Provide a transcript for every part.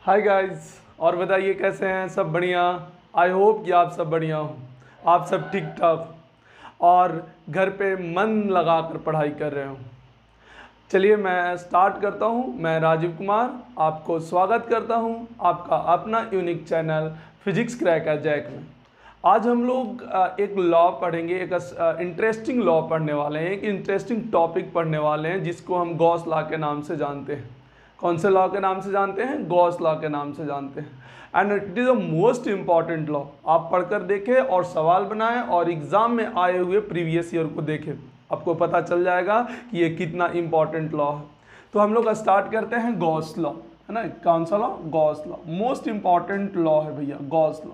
Hi guys, और बताइए कैसे हैं? सब बढ़िया? आई होप कि आप सब बढ़िया हो, आप सब ठीक ठाक और घर पे मन लगाकर पढ़ाई कर रहे हो। चलिए मैं स्टार्ट करता हूँ। मैं राजीव कुमार आपको स्वागत करता हूँ आपका अपना unique channel physics crack at jack में। आज हम लोग एक लॉ पढ़ेंगे, एक इंटरेस्टिंग लॉ पढ़ने वाले हैं, एक इंटरेस्टिंग टॉपिक पढ़ने वाले हैं जिसको हम गॉस लॉ के नाम से जानते हैं। कौन से लॉ के नाम से जानते हैं? गॉस लॉ के नाम से जानते हैं। And it is a most important law. आप पढ़कर देखें और सवाल बनाएं और एग्जाम में आए हुए प्रीवियस ईयर को देखें, आपको पता चल जाएगा कि ये कितना इंपॉर्टेंट लॉ है। तो हम लोग स्टार्ट करते हैं गॉस लॉ, है ना। कौन सा law? Gauss law. Most important law है भैया गॉस लॉ।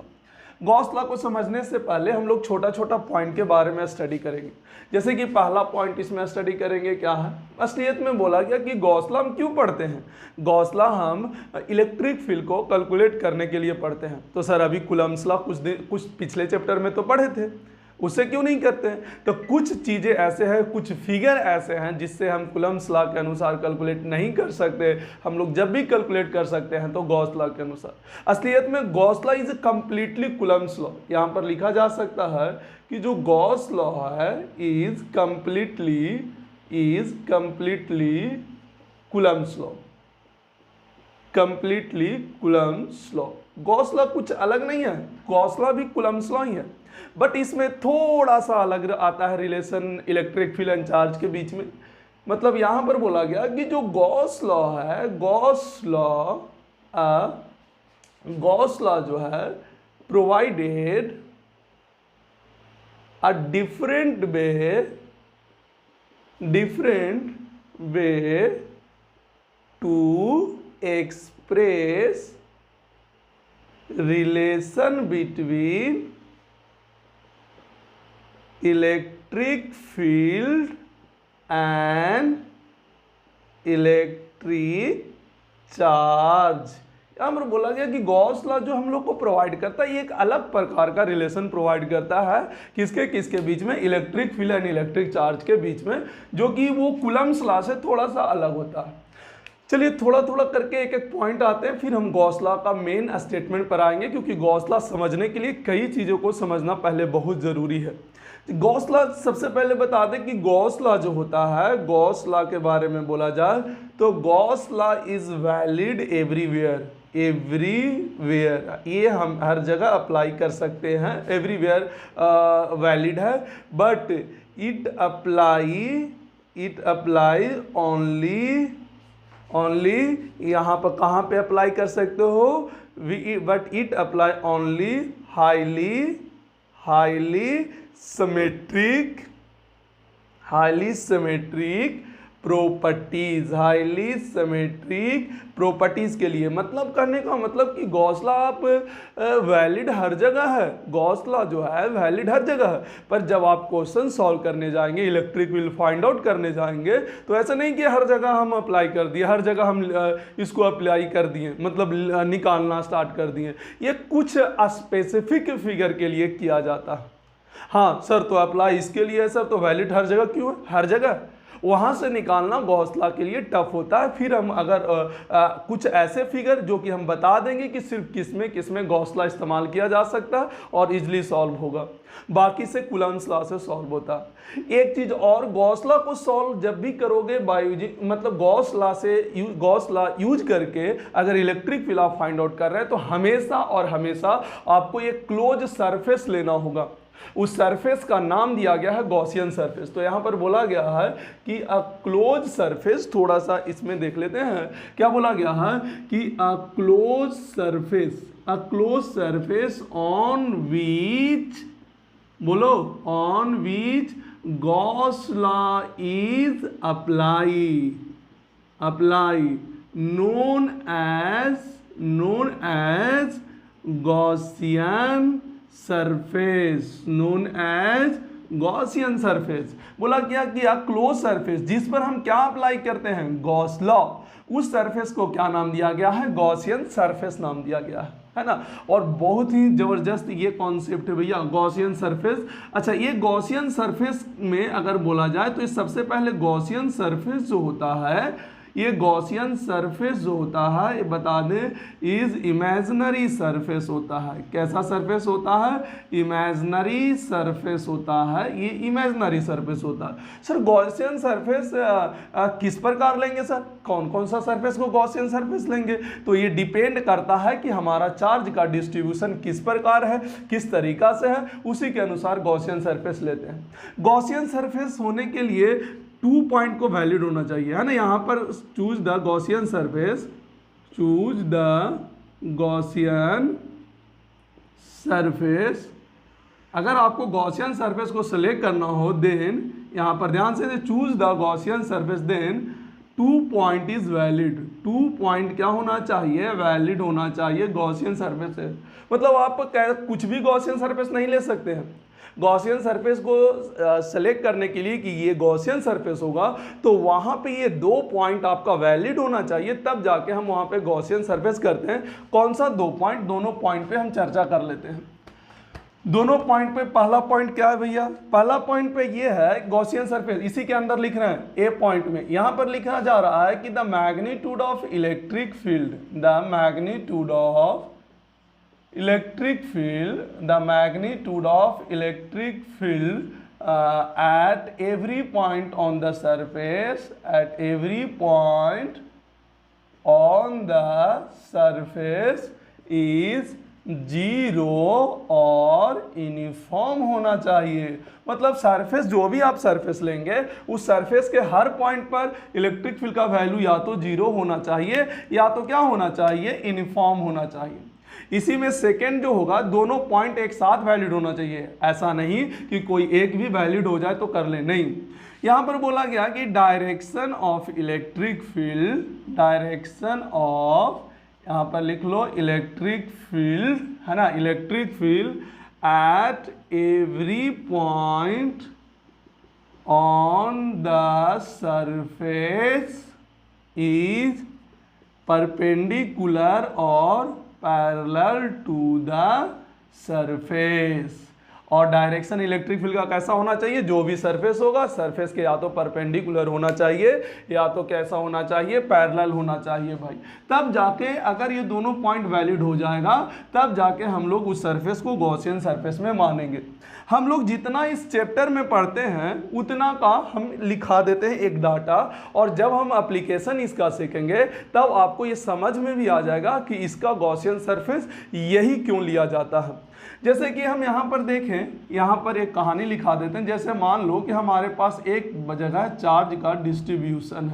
गॉस लॉ को समझने से पहले हम लोग छोटा छोटा पॉइंट के बारे में स्टडी करेंगे। जैसे कि पहला पॉइंट इसमें स्टडी करेंगे क्या है, असलियत में बोला गया कि गॉस लॉ हम क्यों पढ़ते हैं। गॉस लॉ हम इलेक्ट्रिक फील्ड को कैलकुलेट करने के लिए पढ़ते हैं। तो सर अभी कूलम्ब्स लॉ कुछ पिछले चैप्टर में तो पढ़े थे, उससे क्यों नहीं करते हैं? तो कुछ चीज़ें ऐसे हैं, कुछ फिगर ऐसे हैं जिससे हम कूलम्ब्स लॉ के अनुसार कैलकुलेट नहीं कर सकते। हम लोग जब भी कैलकुलेट कर सकते हैं तो गॉस लॉ के अनुसार। असलियत में Gauss law is completely Coulomb's law. यहाँ पर लिखा जा सकता है कि जो गॉस लॉ है is completely Coulomb's law. Completely Coulomb's law. Gauss law कुछ अलग नहीं है, गॉस लॉ भी कूलम्ब्स लॉ ही है, बट इसमें थोड़ा सा अलग आता है relation electric field and charge के बीच में। मतलब यहां पर बोला गया कि जो गॉस लॉ है, गॉस लॉ जो है provided a different way to express relation between electric field and electric charge। यहाँ पर बोला गया कि गॉस लॉ जो हम लोग को प्रोवाइड करता है, ये एक अलग प्रकार का रिलेशन प्रोवाइड करता है। किसके किसके बीच में? Electric field and electric charge के बीच में, जो कि वो कूलम्ब्स लॉ से थोड़ा सा अलग होता है। चलिए थोड़ा थोड़ा करके एक एक पॉइंट आते हैं, फिर हम गॉस लॉ का मेन स्टेटमेंट पर आएंगे, क्योंकि गॉस लॉ समझने के लिए कई चीज़ों को समझना पहले बहुत ज़रूरी है। गॉस लॉ सबसे पहले बता दें कि गॉस लॉ जो होता है, गॉस लॉ के बारे में बोला जाए तो Gauss law is valid everywhere. ये हम हर जगह अप्लाई कर सकते हैं, एवरीवेयर वैलिड है, बट इट अप्लाई ओनली यहाँ पर कहाँ पे अप्लाई कर सकते हो? But it apply only highly symmetric properties के लिए। मतलब कहने का मतलब कि गॉस लॉ आप वैलिड हर जगह है, गॉस लॉ जो है वैलिड हर जगह है, पर जब आप क्वेश्चन सॉल्व करने जाएंगे, इलेक्ट्रिक फील्ड फाइंड आउट करने जाएंगे, तो ऐसा नहीं कि हर जगह हम अप्लाई कर दिए, हर जगह हम इसको अप्लाई कर दिए, मतलब निकालना स्टार्ट कर दिए। ये कुछ स्पेसिफिक फिगर के लिए किया जाता है। हाँ सर, तो अप्लाई इसके लिए है सर, तो वैलिड हर जगह क्यों है? हर जगह वहाँ से निकालना गॉस लॉ के लिए टफ होता है। फिर हम अगर कुछ ऐसे फिगर जो कि हम बता देंगे कि सिर्फ किसमें गॉस लॉ इस्तेमाल किया जा सकता है और इजीली सॉल्व होगा, बाकी से कूलम्ब्स लॉ से सॉल्व होता है। एक चीज़ और, गॉस लॉ को सॉल्व जब भी करोगे बाय यूजिंग, मतलब गॉस लॉ यूज करके अगर इलेक्ट्रिक फील्ड आप फाइंड आउट कर रहे हैं, तो हमेशा और हमेशा आपको एक क्लोज सरफेस लेना होगा। उस सरफेस का नाम दिया गया है गॉसियन सरफेस। तो यहाँ पर बोला गया है कि अ क्लोज सरफेस, थोड़ा सा इसमें देख लेते हैं क्या बोला गया है कि a close surface on which Gauss law is apply known as Gaussian surface. बोला गया कि क्लोज सरफेस जिस पर हम क्या अप्लाई करते हैं? Gauss law. उस सरफेस को क्या नाम दिया गया है? गॉसियन सरफेस नाम दिया गया है ना। और बहुत ही जबरदस्त ये कॉन्सेप्ट है भैया, गॉसियन सरफेस। अच्छा, ये गॉसियन सरफेस में अगर बोला जाए तो सबसे पहले गॉसियन सरफेस जो होता है ये गॉसियन सरफेस जो होता है, ये बता दें, इज इमेजिनरी सरफेस होता है। कैसा सरफेस होता है? इमेजिनरी सरफेस होता है, ये इमेजिनरी सरफेस होता है। सर गॉसियन सरफेस किस प्रकार लेंगे सर? कौन कौन सा सरफेस को गॉसियन सरफेस लेंगे? तो ये डिपेंड करता है कि हमारा चार्ज का डिस्ट्रीब्यूशन किस प्रकार है, किस तरीका से है, उसी के अनुसार गॉसियन सरफेस लेते हैं। गॉसियन सरफेस होने के लिए 2 पॉइंट को वैलिड होना चाहिए, है ना। यहाँ पर choose the Gaussian surface, choose the Gaussian surface. अगर आपको गॉसियन सरफेस को सिलेक्ट करना हो, देन यहाँ पर ध्यान से choose the Gaussian surface, then 2 point is valid. 2 point क्या होना चाहिए? वैलिड होना चाहिए गॉसियन सरफेस से। मतलब आप कुछ भी गॉसियन सरफेस नहीं ले सकते हैं। गॉसियन सरफेस को सेलेक्ट करने के लिए कि ये गॉसियन सरफेस होगा, तो वहाँ पे ये 2 पॉइंट आपका वैलिड होना चाहिए, तब जाके हम वहाँ पे गॉसियन सरफेस करते हैं। कौन सा 2 पॉइंट? दोनों पॉइंट पे हम चर्चा कर लेते हैं। दोनों पॉइंट पे पहला पॉइंट क्या है भैया? पहला पॉइंट पे ये है गॉसियन सरफेस, इसी के अंदर लिख रहे हैं ए पॉइंट में। यहाँ पर लिखा जा रहा है कि the magnitude of electric field, the magnitude of electric field, the magnitude of electric field at every point on the surface, at every point on the surface is 0 और यूनिफॉर्म होना चाहिए। मतलब सरफेस, जो भी आप सरफेस लेंगे, उस surface के हर पॉइंट पर इलेक्ट्रिक फील्ड का वैल्यू या तो 0 होना चाहिए, या तो क्या होना चाहिए? यूनिफॉर्म होना चाहिए। इसी में सेकेंड जो होगा, दोनों पॉइंट एक साथ वैलिड होना चाहिए। ऐसा नहीं कि कोई एक भी वैलिड हो जाए तो कर ले, नहीं। यहां पर बोला गया कि direction of electric field, direction of, यहां पर लिख लो इलेक्ट्रिक फील्ड, है ना, electric field at every point on the surface is perpendicular और पैरेलल टू द सरफेस। और डायरेक्शन इलेक्ट्रिक फील्ड का कैसा होना चाहिए? जो भी सरफेस होगा, सरफेस के या तो परपेंडिकुलर होना चाहिए, या तो कैसा होना चाहिए? पैरेलल होना चाहिए भाई। तब जाके अगर ये दोनों पॉइंट वैलिड हो जाएगा, तब जाके हम लोग उस सरफेस को गॉसियन सरफेस में मानेंगे। हम लोग जितना इस चैप्टर में पढ़ते हैं उतना का हम लिखा देते हैं एक डाटा, और जब हम एप्लीकेशन इसका सीखेंगे तब आपको ये समझ में भी आ जाएगा कि इसका गॉसियन सरफेस यही क्यों लिया जाता है। जैसे कि हम यहाँ पर देखें, यहाँ पर एक कहानी लिखा देते हैं। जैसे मान लो कि हमारे पास एक जगह चार्ज का डिस्ट्रीब्यूशन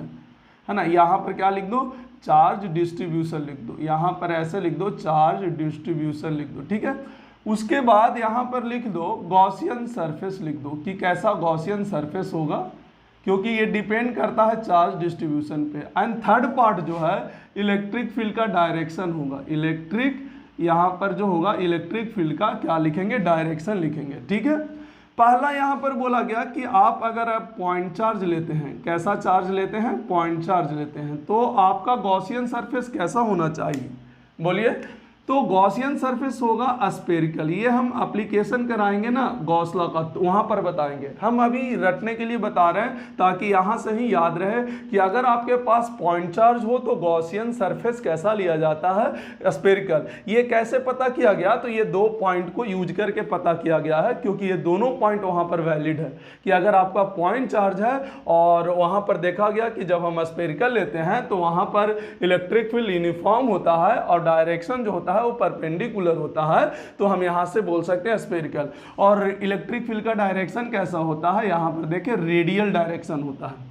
है ना। यहाँ पर क्या लिख दो? चार्ज डिस्ट्रीब्यूशन लिख दो। यहाँ पर ऐसे लिख दो, चार्ज डिस्ट्रीब्यूशन लिख दो, ठीक है। उसके बाद यहाँ पर लिख दो गॉसियन सरफेस लिख दो, कि कैसा गॉसियन सरफेस होगा, क्योंकि ये डिपेंड करता है चार्ज डिस्ट्रीब्यूशन पे। एंड थर्ड पार्ट जो है इलेक्ट्रिक फील्ड का डायरेक्शन होगा। इलेक्ट्रिक, यहाँ पर जो होगा इलेक्ट्रिक फील्ड का क्या लिखेंगे? डायरेक्शन लिखेंगे, ठीक है। पहला यहाँ पर बोला गया कि आप अगर आप पॉइंट चार्ज लेते हैं, कैसा चार्ज लेते हैं? पॉइंट चार्ज लेते हैं, तो आपका गॉसियन सरफेस कैसा होना चाहिए? बोलिए। तो गॉसियन सरफेस होगा स्फेरिकल। ये हम एप्लीकेशन कराएंगे ना गॉस लॉ का, तो वहाँ पर बताएंगे। हम अभी रटने के लिए बता रहे हैं ताकि यहाँ से ही याद रहे कि अगर आपके पास पॉइंट चार्ज हो तो गॉसियन सरफेस कैसा लिया जाता है? स्फेरिकल। ये कैसे पता किया गया? तो ये 2 पॉइंट को यूज करके पता किया गया है, क्योंकि ये दोनों पॉइंट वहाँ पर वैलिड है कि अगर आपका पॉइंट चार्ज है और वहाँ पर देखा गया कि जब हम स्फेरिकल लेते हैं तो वहाँ पर इलेक्ट्रिक फील्ड यूनिफॉर्म होता है और डायरेक्शन जो होता है वो परपेंडिकुलर होता है, तो हम यहां से बोल सकते हैं स्फेरिकल। और इलेक्ट्रिक फील्ड का डायरेक्शन कैसा होता है? यहां पर देखिए रेडियल डायरेक्शन होता है।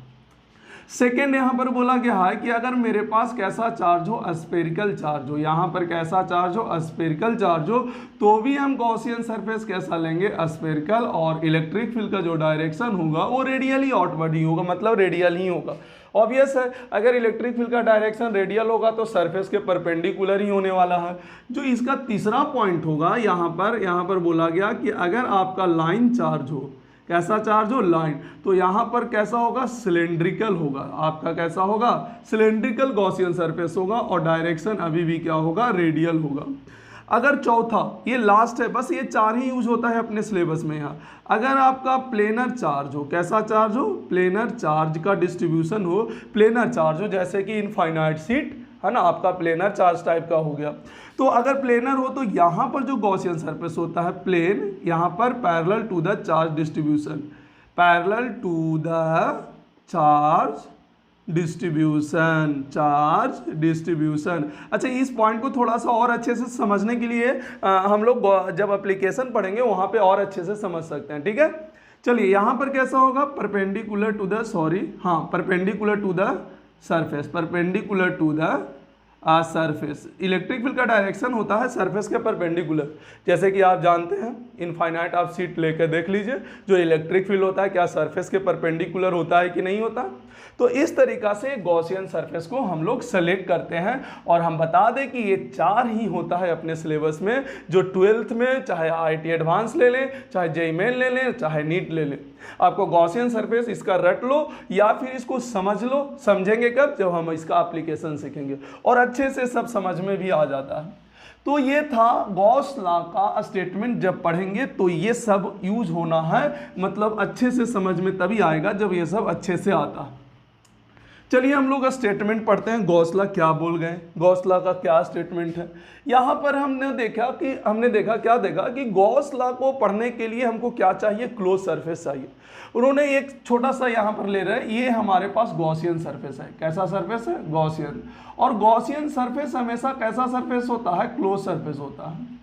सेकेंड यहां पर बोला गया है कि अगर मेरे पास कैसा चार्ज हो? स्फेरिकल चार्ज हो। यहां पर कैसा चार्ज हो? स्फेरिकल चार्ज हो, तो भी हम गॉसियन सरफेस कैसा लेंगे? स्फेरिकल। और इलेक्ट्रिक फील्ड का जो डायरेक्शन होगा वो रेडियली आउटवर्ड ही होगा, मतलब रेडियल ही होगा। ऑब्वियस है, अगर इलेक्ट्रिक फील्ड का डायरेक्शन रेडियल होगा तो सरफेस के परपेंडिकुलर ही होने वाला है। जो इसका तीसरा पॉइंट होगा, यहाँ पर बोला गया कि अगर आपका लाइन चार्ज हो, कैसा चार्ज हो? लाइन, तो यहाँ पर कैसा होगा? सिलेंड्रिकल होगा। आपका कैसा होगा? सिलेंड्रिकल गॉसियन सरफेस होगा और डायरेक्शन अभी भी क्या होगा? रेडियल होगा। अगर चौथा, ये लास्ट है, बस ये 4 ही यूज होता है अपने सिलेबस में यहाँ। अगर आपका प्लेनर चार्ज हो, कैसा चार्ज हो, प्लेनर चार्ज का डिस्ट्रीब्यूशन हो, प्लेनर चार्ज हो, जैसे कि इनफाइनाइट सीट है ना, आपका प्लेनर चार्ज टाइप का हो गया। तो अगर प्लेनर हो तो यहाँ पर जो गॉसियन सरफेस होता है प्लेन, यहाँ पर parallel to the charge distribution, parallel to the charge distribution. अच्छा, इस पॉइंट को थोड़ा सा और अच्छे से समझने के लिए हम लोग जब एप्लीकेशन पढ़ेंगे वहाँ पे और अच्छे से समझ सकते हैं, ठीक है। चलिए यहाँ पर कैसा होगा, perpendicular to the perpendicular to the surface, perpendicular to the surface. Electric field का डायरेक्शन होता है सरफेस के परपेंडिकुलर। जैसे कि आप जानते हैं, इनफाइनाइट आप सीट लेकर देख लीजिए, जो इलेक्ट्रिक फील्ड होता है क्या सरफेस के परपेंडिकुलर होता है कि नहीं होता। तो इस तरीका से गॉसियन सरफेस को हम लोग सेलेक्ट करते हैं। और हम बता दें कि ये 4 ही होता है अपने सिलेबस में, जो 12th में चाहे IIT एडवांस ले लें, चाहे JEE मेन ले लें, चाहे नीट ले लें, आपको गॉसियन सरफेस इसका रट लो या फिर इसको समझ लो। समझेंगे कब, जब हम इसका एप्लीकेशन सीखेंगे और अच्छे से सब समझ में भी आ जाता है। तो ये था गॉस लॉ का स्टेटमेंट, जब पढ़ेंगे तो ये सब यूज होना है, मतलब अच्छे से समझ में तभी आएगा जब ये सब अच्छे से आता है। चलिए हम लोग स्टेटमेंट पढ़ते हैं, गॉस लॉ क्या बोल गए, गॉस लॉ का क्या स्टेटमेंट है। यहाँ पर हमने देखा कि गॉस लॉ को पढ़ने के लिए हमको क्या चाहिए, क्लोज सरफेस चाहिए। उन्होंने एक छोटा सा यहाँ पर ले रहे हैं, ये हमारे पास गॉसियन सरफेस है। कैसा सरफेस है, गॉसियन। और गॉसियन सरफेस हमेशा कैसा सरफेस होता है, क्लोज सरफेस होता है।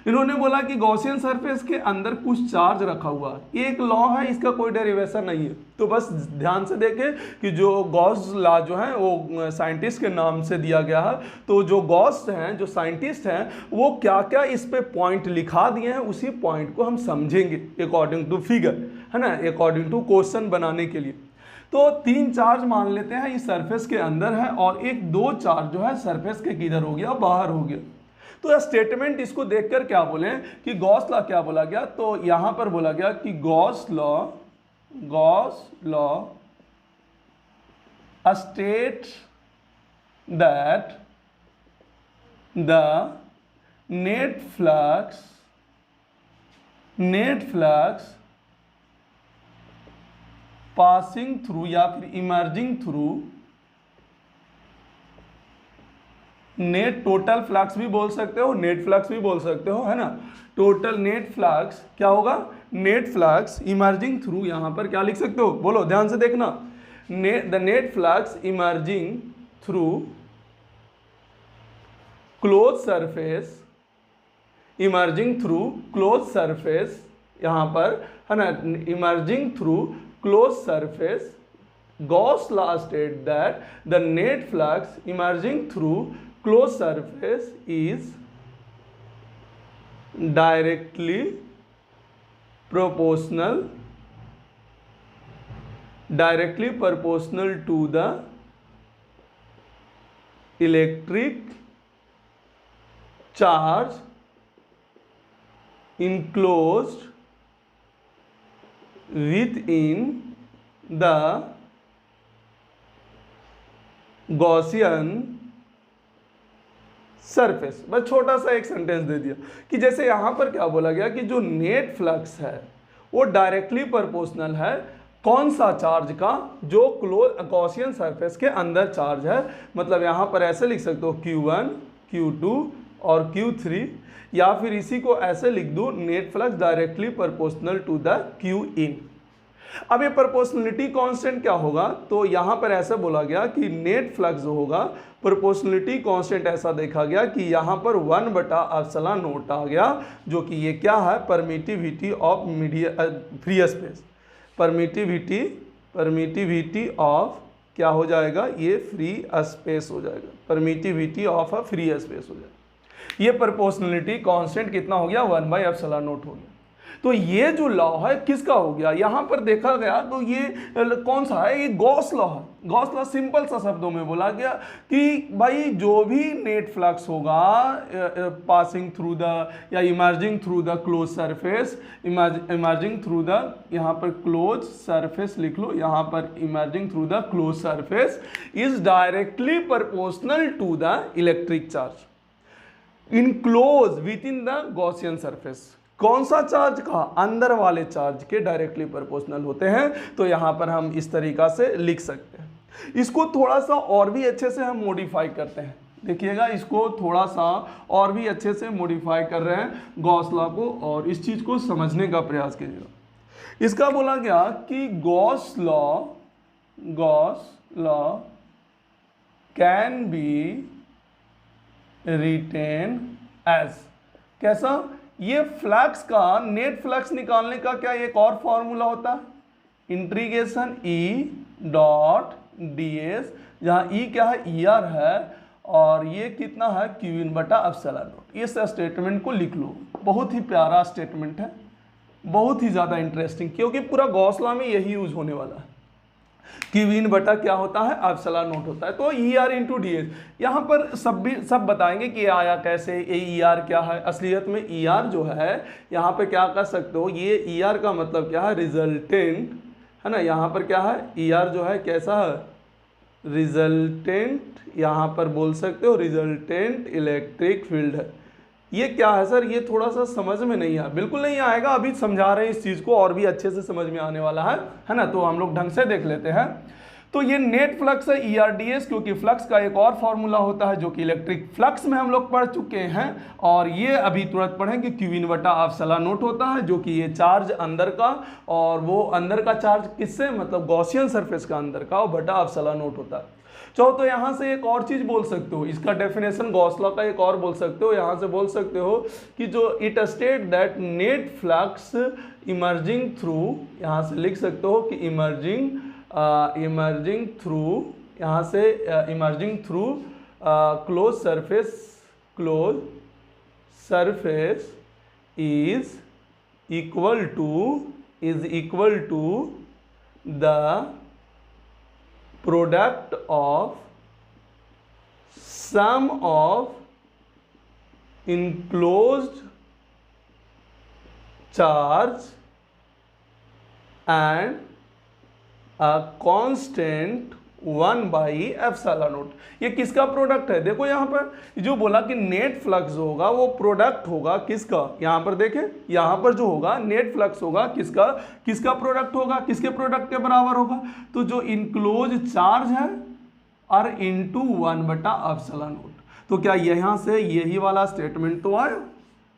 इन्होंने बोला कि गॉसियन सरफेस के अंदर कुछ चार्ज रखा हुआ है, ये एक लॉ है, इसका कोई डेरिवेशन नहीं है। तो बस ध्यान से देखें कि जो गॉस लॉ जो है वो साइंटिस्ट के नाम से दिया गया है। तो जो गॉस हैं, जो साइंटिस्ट हैं, वो क्या क्या इस पे पॉइंट लिखा दिए हैं, उसी पॉइंट को हम समझेंगे अकॉर्डिंग टू फिगर, है ना, अकॉर्डिंग टू क्वेश्चन बनाने के लिए। तो 3 चार्ज मान लेते हैं इस सरफेस के अंदर है, और 2 चार्ज जो है सरफेस के किधर हो गया, बाहर हो गया। तो स्टेटमेंट इसको देखकर क्या बोले कि गॉस लॉ क्या बोला गया, तो यहां पर बोला गया कि Gauss law state that the net flux passing through या फिर emerging through net, total flux भी बोल सकते हो, नेट फ्लक्स भी बोल सकते हो, है ना। टोटल नेट फ्लक्स क्या होगा, नेट फ्लक्स इमर्जिंग थ्रू, यहां पर क्या लिख सकते हो, बोलो ध्यान से देखना, the net flux emerging through close surface, emerging through close surface, यहां पर है ना, emerging through close surface, Gauss law states that the net flux emerging through closed surface is directly proportional to the electric charge enclosed within the Gaussian surface. बस छोटा सा एक sentence दे दिया कि जैसे यहाँ पर क्या बोला गया कि जो नेट फ्लक्स है वो डायरेक्टली प्रोपोर्शनल है कौन सा चार्ज का, जो क्लोज गॉसियन सरफेस के अंदर चार्ज है। मतलब यहाँ पर ऐसे लिख सकते हो Q1, Q2 और Q3, या फिर इसी को ऐसे लिख दो, net flux directly proportional to the Q in। अब ये प्रोपोर्शनलिटी कांस्टेंट क्या होगा, तो यहाँ पर ऐसा बोला गया कि नेट फ्लक्स जो होगा, प्रोपोर्शनलिटी कांस्टेंट ऐसा देखा गया कि यहाँ पर 1/ε0 आ गया, जो कि ये क्या है, permittivity of free space, permittivity of क्या हो जाएगा, ये फ्री स्पेस हो जाएगा, permittivity of a free space हो जाएगा। ये प्रोपोर्शनलिटी कांस्टेंट कितना हो गया, 1/ε0 हो गया। तो ये जो लॉ है किसका हो गया, यहाँ पर देखा गया तो ये कौन सा है, ये गॉस लॉ है। गॉस लॉ सिंपल सा शब्दों में बोला गया कि भाई जो भी नेट फ्लक्स होगा पासिंग थ्रू द या emerging through the close surface, emerging through the, यहाँ पर क्लोज सरफेस लिख लो, यहाँ पर emerging through the close surface is directly proportional to the electric charge. Enclose within the Gaussian surface. कौन सा charge का? अंदर वाले चार्ज के डायरेक्टली प्रोपोर्शनल होते हैं। तो यहां पर हम इस तरीका से लिख सकते हैं। इसको थोड़ा सा और भी अच्छे से हम मॉडिफाई करते हैं। देखिएगा, इसको थोड़ा सा और भी अच्छे से मॉडिफाई कर रहे हैं गॉस लॉ को, और इस चीज को समझने का प्रयास कीजिएगा। इसका बोला गया कि Gauss law can be written as, कैसा? ये फ्लक्स का, नेट फ्लक्स निकालने का क्या एक और फॉर्मूला होता है, integration E dot d S, जहां ई क्या है? ई आर है, और ये कितना है? क्यू इन बटा एप्सिलॉन नॉट। इस स्टेटमेंट को लिख लो, बहुत ही प्यारा स्टेटमेंट है, बहुत ही ज़्यादा इंटरेस्टिंग, क्योंकि पूरा गॉस लॉ में यही यूज होने वाला है। क्यू इन बटा क्या होता है? एप्सिलॉन नॉट होता है। तो E R into D S, यहाँ पर सब बताएंगे कि ये आया कैसे, ये ई आर क्या है। असलियत में ई आर जो है, यहाँ पे क्या कर सकते हो, ये ई आर का मतलब क्या है? रिजल्टेंट, है ना। यहाँ पर क्या है? ई आर जो है कैसा है? रिजल्टेंट, यहाँ पर बोल सकते हो रिजल्टेंट इलेक्ट्रिक फील्ड है। ये क्या है सर? ये थोड़ा सा समझ में नहीं आया, बिल्कुल नहीं आएगा, अभी समझा रहे हैं इस चीज़ को, और भी अच्छे से समझ में आने वाला है ना। तो हम लोग ढंग से देख लेते हैं। तो ये नेट फ्लक्स है ERDS, क्योंकि फ्लक्स का एक और फॉर्मूला होता है जो कि इलेक्ट्रिक फ्लक्स में हम लोग पढ़ चुके हैं, और ये अभी तुरंत पढ़ेंगे क्यू इन बटा एप्सिलॉन नॉट होता है, जो कि ये चार्ज अंदर का, और वो अंदर का चार्ज किससे? मतलब गॉसियन सरफेस का अंदर का, और बटा एप्सिलॉन नॉट होता है। चाहो तो यहाँ से एक और चीज बोल सकते हो, इसका डेफिनेशन गॉस लॉ का एक और बोल सकते हो। यहाँ से बोल सकते हो कि जो it state that net flux emerging through, यहाँ से लिख सकते हो कि इमर्जिंग थ्रू, यहाँ से emerging through close surface is equal to the product of sum of enclosed charge and a constant 1 by epsilon not. ये किसका प्रोडक्ट है? देखो यहाँ पर जो बोला कि नेट फ्लक्स होगा वो प्रोडक्ट होगा किसका? यहाँ पर देखें, यहाँ पर जो होगा नेट फ्लक्स होगा किसका प्रोडक्ट होगा? किसके प्रोडक्ट के बराबर होगा? तो जो इनक्लोज चार्ज है और इंटू 1 बटा एप्सिलॉन नॉट। तो क्या यहाँ से यही वाला स्टेटमेंट तो आया?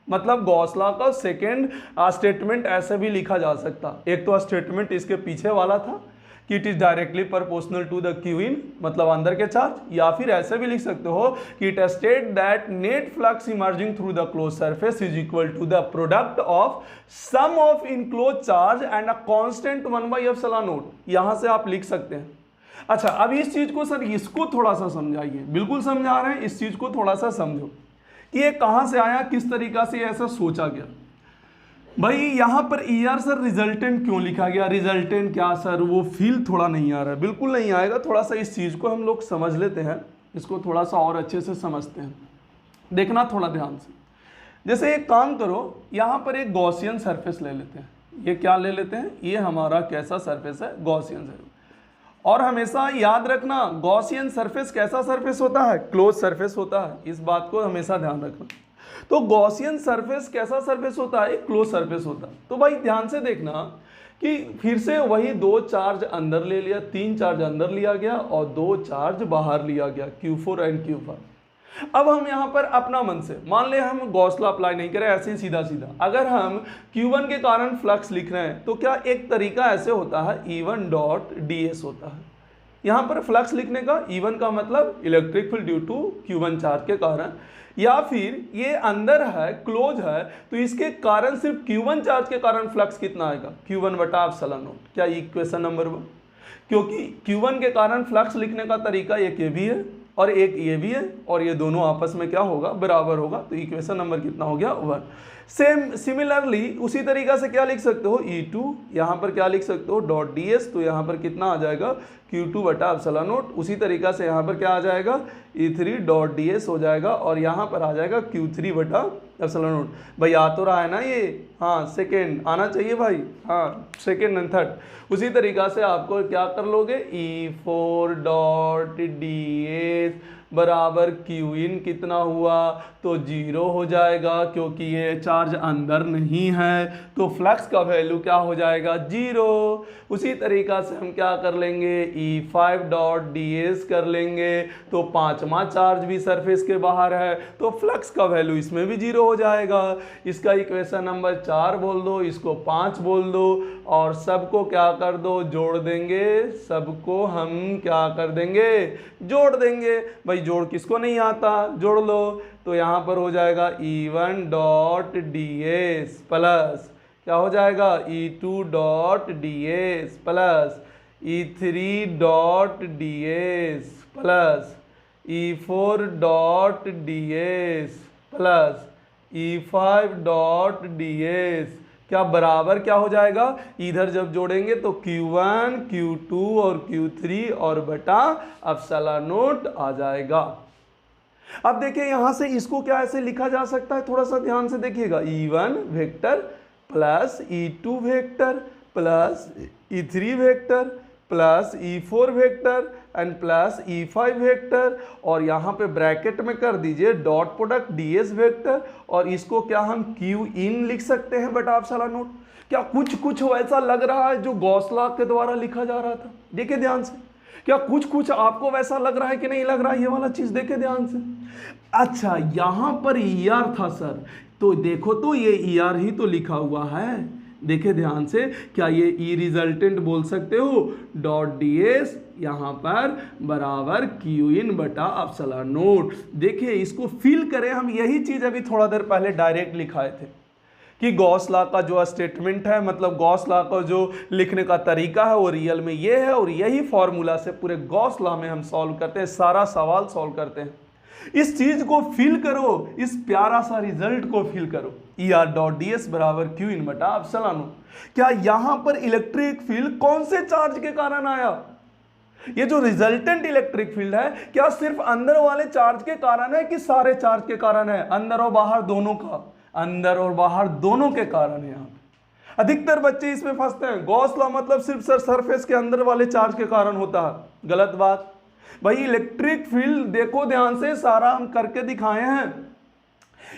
मतलब गॉस लॉ का सेकेंड स्टेटमेंट ऐसे भी लिखा जा सकता। एक तो स्टेटमेंट इसके पीछे वाला था कि it is directly proportional to the q in, मतलब अंदर के चार्ज, या फिर ऐसे भी लिख सकते हो कि it state that net flux emerging through the close surface is equal to the product of sum of enclose charge and a constant 1 by epsilon naught. यहां से आप लिख सकते हैं। अच्छा, अब इस चीज को सर, इसको थोड़ा सा समझाइए। बिल्कुल समझा रहे हैं, इस चीज को थोड़ा सा समझो कि ये कहां से आया, किस तरीका से ऐसा सोचा गया। भाई यहाँ पर ER सर रिजल्टेंट क्यों लिखा गया? रिजल्टेंट क्या सर, वो फील थोड़ा नहीं आ रहा है? बिल्कुल नहीं आएगा। थोड़ा सा इस चीज़ को हम लोग समझ लेते हैं, इसको थोड़ा सा और अच्छे से समझते हैं। देखना थोड़ा ध्यान से। जैसे एक काम करो, यहाँ पर एक गॉसियन सरफेस ले लेते हैं। ये क्या ले लेते हैं? ये हमारा कैसा सरफेस है? Gaussian surface. और हमेशा याद रखना, गॉसियन सरफेस कैसा सरफेस होता है? क्लोज सरफेस होता है। इस बात को हमेशा ध्यान रखना। तो गॉसियन सरफेस कैसा सरफेस होता है? क्लोज सरफेस होता है। तो भाई ध्यान से देखना कि फिर से वही 2 चार्ज अंदर ले लिया, 3 चार्ज अंदर लिया गया और 2 चार्ज बाहर लिया गया, Q4 एंड Q5। अब हम यहाँ पर अपना मन से मान ले हम गॉस लॉ अप्लाई नहीं करें, ऐसे ही सीधा सीधा अगर हम Q1 के कारण फ्लक्स लिख रहे हैं, तो क्या एक तरीका ऐसे होता है, E1 डॉट ds होता है। यहाँ पर फ्लक्स लिखने का, E1 का मतलब electric field due to Q1 charge के कारण, या फिर ये अंदर है, क्लोज है, तो इसके कारण सिर्फ Q1 चार्ज के कारण फ्लक्स कितना आएगा? Q1 बटा एप्सिलॉन नॉट। क्या इक्वेशन नंबर 1? क्योंकि Q1 के कारण फ्लक्स लिखने का तरीका एक ये भी है और एक ये भी है, और ये दोनों आपस में क्या होगा? बराबर होगा। तो इक्वेशन नंबर कितना हो गया? 1। सेम सिमिलरली उसी तरीका से क्या लिख सकते हो? E2, यहाँ पर क्या लिख सकते हो? Dot ds। तो यहाँ पर कितना आ जाएगा? Q2 बटा एप्सिलॉन नॉट। उसी तरीका से यहाँ पर क्या आ जाएगा? E3 डॉट ds हो जाएगा, और यहाँ पर आ जाएगा Q3 बटा एप्सिलॉन नॉट। भाई आ तो रहा है ना ये? हाँ, सेकेंड आना चाहिए भाई। हाँ, सेकेंड एंड थर्ड। उसी तरीका से आपको क्या कर लोगे? E4 डॉट ds बराबर क्यू इन कितना हुआ, तो 0 हो जाएगा क्योंकि ये चार्ज अंदर नहीं है, तो फ्लक्स का वैल्यू क्या हो जाएगा 0। उसी तरीका से हम क्या कर लेंगे E5 डॉट ds कर लेंगे, तो पांचवा चार्ज भी सरफेस के बाहर है तो फ्लक्स का वैल्यू इसमें भी 0 हो जाएगा। इसका इक्वेशन नंबर 4 बोल दो, इसको 5 बोल दो और सबको क्या कर दो जोड़ देंगे, सबको हम क्या कर देंगे जोड़ देंगे। भाई जोड़ किसको नहीं आता, जोड़ लो। तो यहाँ पर हो जाएगा E1 डॉट ds प्लस क्या हो जाएगा E2 dot ds plus E3 dot ds plus E4 dot ds plus E5 dot ds क्या बराबर क्या हो जाएगा, इधर जब जोड़ेंगे तो Q1 Q2 और Q3 और बटा एप्सिलॉन नोट आ जाएगा। अब देखिए यहां से इसको क्या ऐसे लिखा जा सकता है, थोड़ा सा ध्यान से देखिएगा, E1 vector plus E2 vector plus E3 vector plus E4 vector and plus E5 vector और यहाँ पे ब्रैकेट में कर दीजिए डॉट प्रोडक्ट ds वेक्टर और इसको क्या हम Q इन लिख सकते हैं बटा एप्सिलॉन नोट। क्या कुछ कुछ वैसा लग रहा है जो गॉस लॉ के द्वारा लिखा जा रहा था, देखिए ध्यान से, क्या कुछ कुछ आपको वैसा लग रहा है कि नहीं लग रहा है, ये वाला चीज देखे ध्यान से। अच्छा यहां पर ER था सर, तो देखो तो ये ER ही तो लिखा हुआ है, देखे ध्यान से, क्या ये ई रिजल्टेंट बोल सकते हो डॉट ds यहां पर बराबर क्यू इन बटा एप्सिलॉन नोट। देखिए इसको फिल करें हम, यही चीज अभी थोड़ा देर पहले डायरेक्ट लिखाए थे कि गॉस लॉ का जो स्टेटमेंट है, मतलब गॉस लॉ का जो लिखने का तरीका है वो रियल में ये है और यही फॉर्मूला से पूरे गॉस लॉ में हम सॉल्व करते हैं, सारा सवाल सॉल्व करते हैं। इस चीज को फिल करो, इस प्यारा सा रिजल्ट को फिल करो, ER डॉट ds बराबर क्यू इन बटा एप्सिलॉन नोट। क्या यहां पर इलेक्ट्रिक फील्ड कौन से चार्ज के कारण आया, ये जो रिजल्टेंट इलेक्ट्रिक फील्ड है क्या सिर्फ अंदर वाले चार्ज के कारण है कि सारे चार्ज के कारण है, अंदर और बाहर दोनों का, अंदर और बाहर दोनों के कारण है। यहाँ अधिकतर बच्चे इसमें फंसते हैं, गॉस लॉ मतलब सिर्फ सरफेस के अंदर वाले चार्ज के कारण होता है, गलत बात। भाई इलेक्ट्रिक फील्ड देखो ध्यान से, सारा हम करके दिखाए हैं।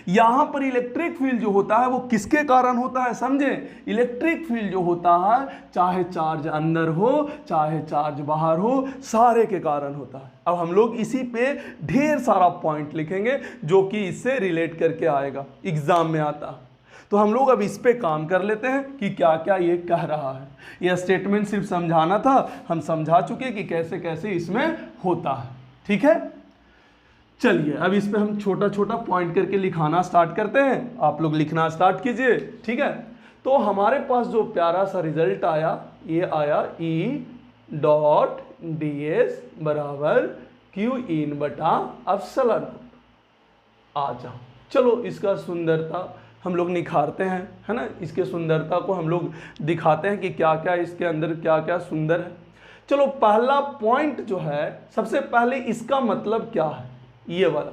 यहां पर इलेक्ट्रिक फील्ड जो होता है वो किसके कारण होता है समझे, इलेक्ट्रिक फील्ड जो होता है चाहे चार्ज अंदर हो चाहे चार्ज बाहर हो, सारे के कारण होता है। अब हम लोग इसी पे ढेर सारा पॉइंट लिखेंगे जो कि इससे रिलेट करके आएगा, एग्जाम में आता। तो हम लोग अब इस पे काम कर लेते हैं कि क्या क्या ये कह रहा है। यह स्टेटमेंट सिर्फ समझाना था, हम समझा चुके कि कैसे कैसे इसमें होता है, ठीक है। चलिए अब इस पे हम छोटा छोटा पॉइंट करके लिखाना स्टार्ट करते हैं, आप लोग लिखना स्टार्ट कीजिए, ठीक है। तो हमारे पास जो प्यारा सा रिजल्ट आया, ये आया E डॉट ds बराबर क्यू इन बटा एप्सिलॉन आ जाओ। चलो इसका सुंदरता हम लोग निखारते हैं, है ना, इसके सुंदरता को हम लोग दिखाते हैं कि क्या क्या इसके अंदर क्या क्या सुंदर है। चलो पहला पॉइंट जो है, सबसे पहले इसका मतलब क्या है, ये वाला,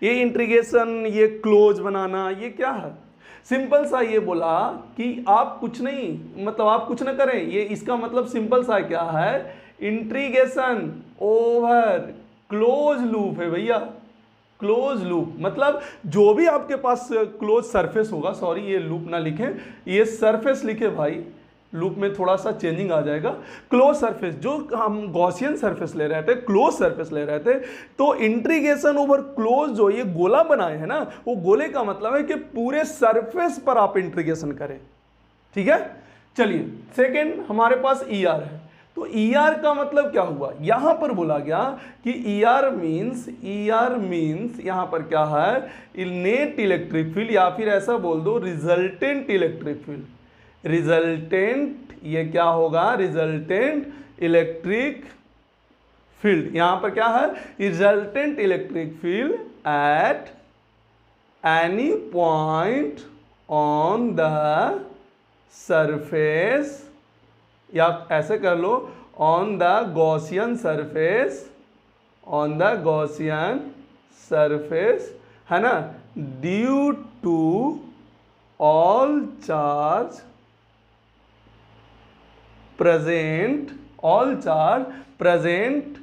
ये इंटीग्रेशन, ये क्लोज बनाना, ये क्या है, सिंपल सा ये बोला कि आप कुछ नहीं, मतलब आप कुछ ना करें, ये इसका मतलब सिंपल सा क्या है, इंटीग्रेशन ओवर क्लोज लूप है भैया। क्लोज लूप मतलब जो भी आपके पास क्लोज सरफेस होगा, सॉरी ये लूप ना लिखें, ये सरफेस लिखे भाई, लूप में थोड़ा सा चेंजिंग आ जाएगा। क्लोज सरफेस, जो हम गॉसियन सरफेस ले रहे थे, क्लोज सरफेस ले रहे थे, तो इंटीग्रेशन ओवर क्लोज जो ये गोला बनाए हैं ना, वो गोले का मतलब है कि पूरे सरफेस पर आप इंटीग्रेशन करें, ठीक है। चलिए सेकेंड हमारे पास ER है, तो ER का मतलब क्या हुआ, यहां पर बोला गया कि ER मीन्स यहां पर क्या है, नेट इलेक्ट्रिक फील्ड, या फिर ऐसा बोल दो रिजल्टेंट इलेक्ट्रिक फील्ड। रिजल्टेंट ये क्या होगा, रिजल्टेंट इलेक्ट्रिक फील्ड, यहां पर क्या है, resultant electric field at any point on the surface, या ऐसे कर लो on the Gaussian surface, on the Gaussian surface, है ना, due to all charge present, all charge present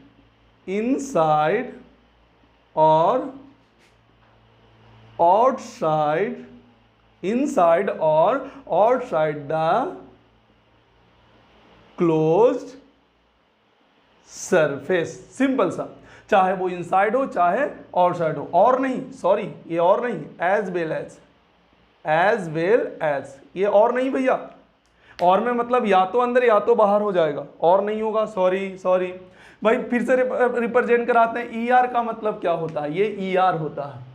inside और outside, inside or outside the closed surface। Simple सा, चाहे वो इनसाइड हो चाहे आउटसाइड हो, और नहीं, सॉरी ये और नहीं, एज वेल एज, ये और नहीं भैया, और में मतलब या तो अंदर या तो बाहर हो जाएगा, और नहीं होगा, सॉरी भाई। फिर से रिप्रेजेंट कराते हैं। ER का मतलब क्या होता है? ये ER होता है।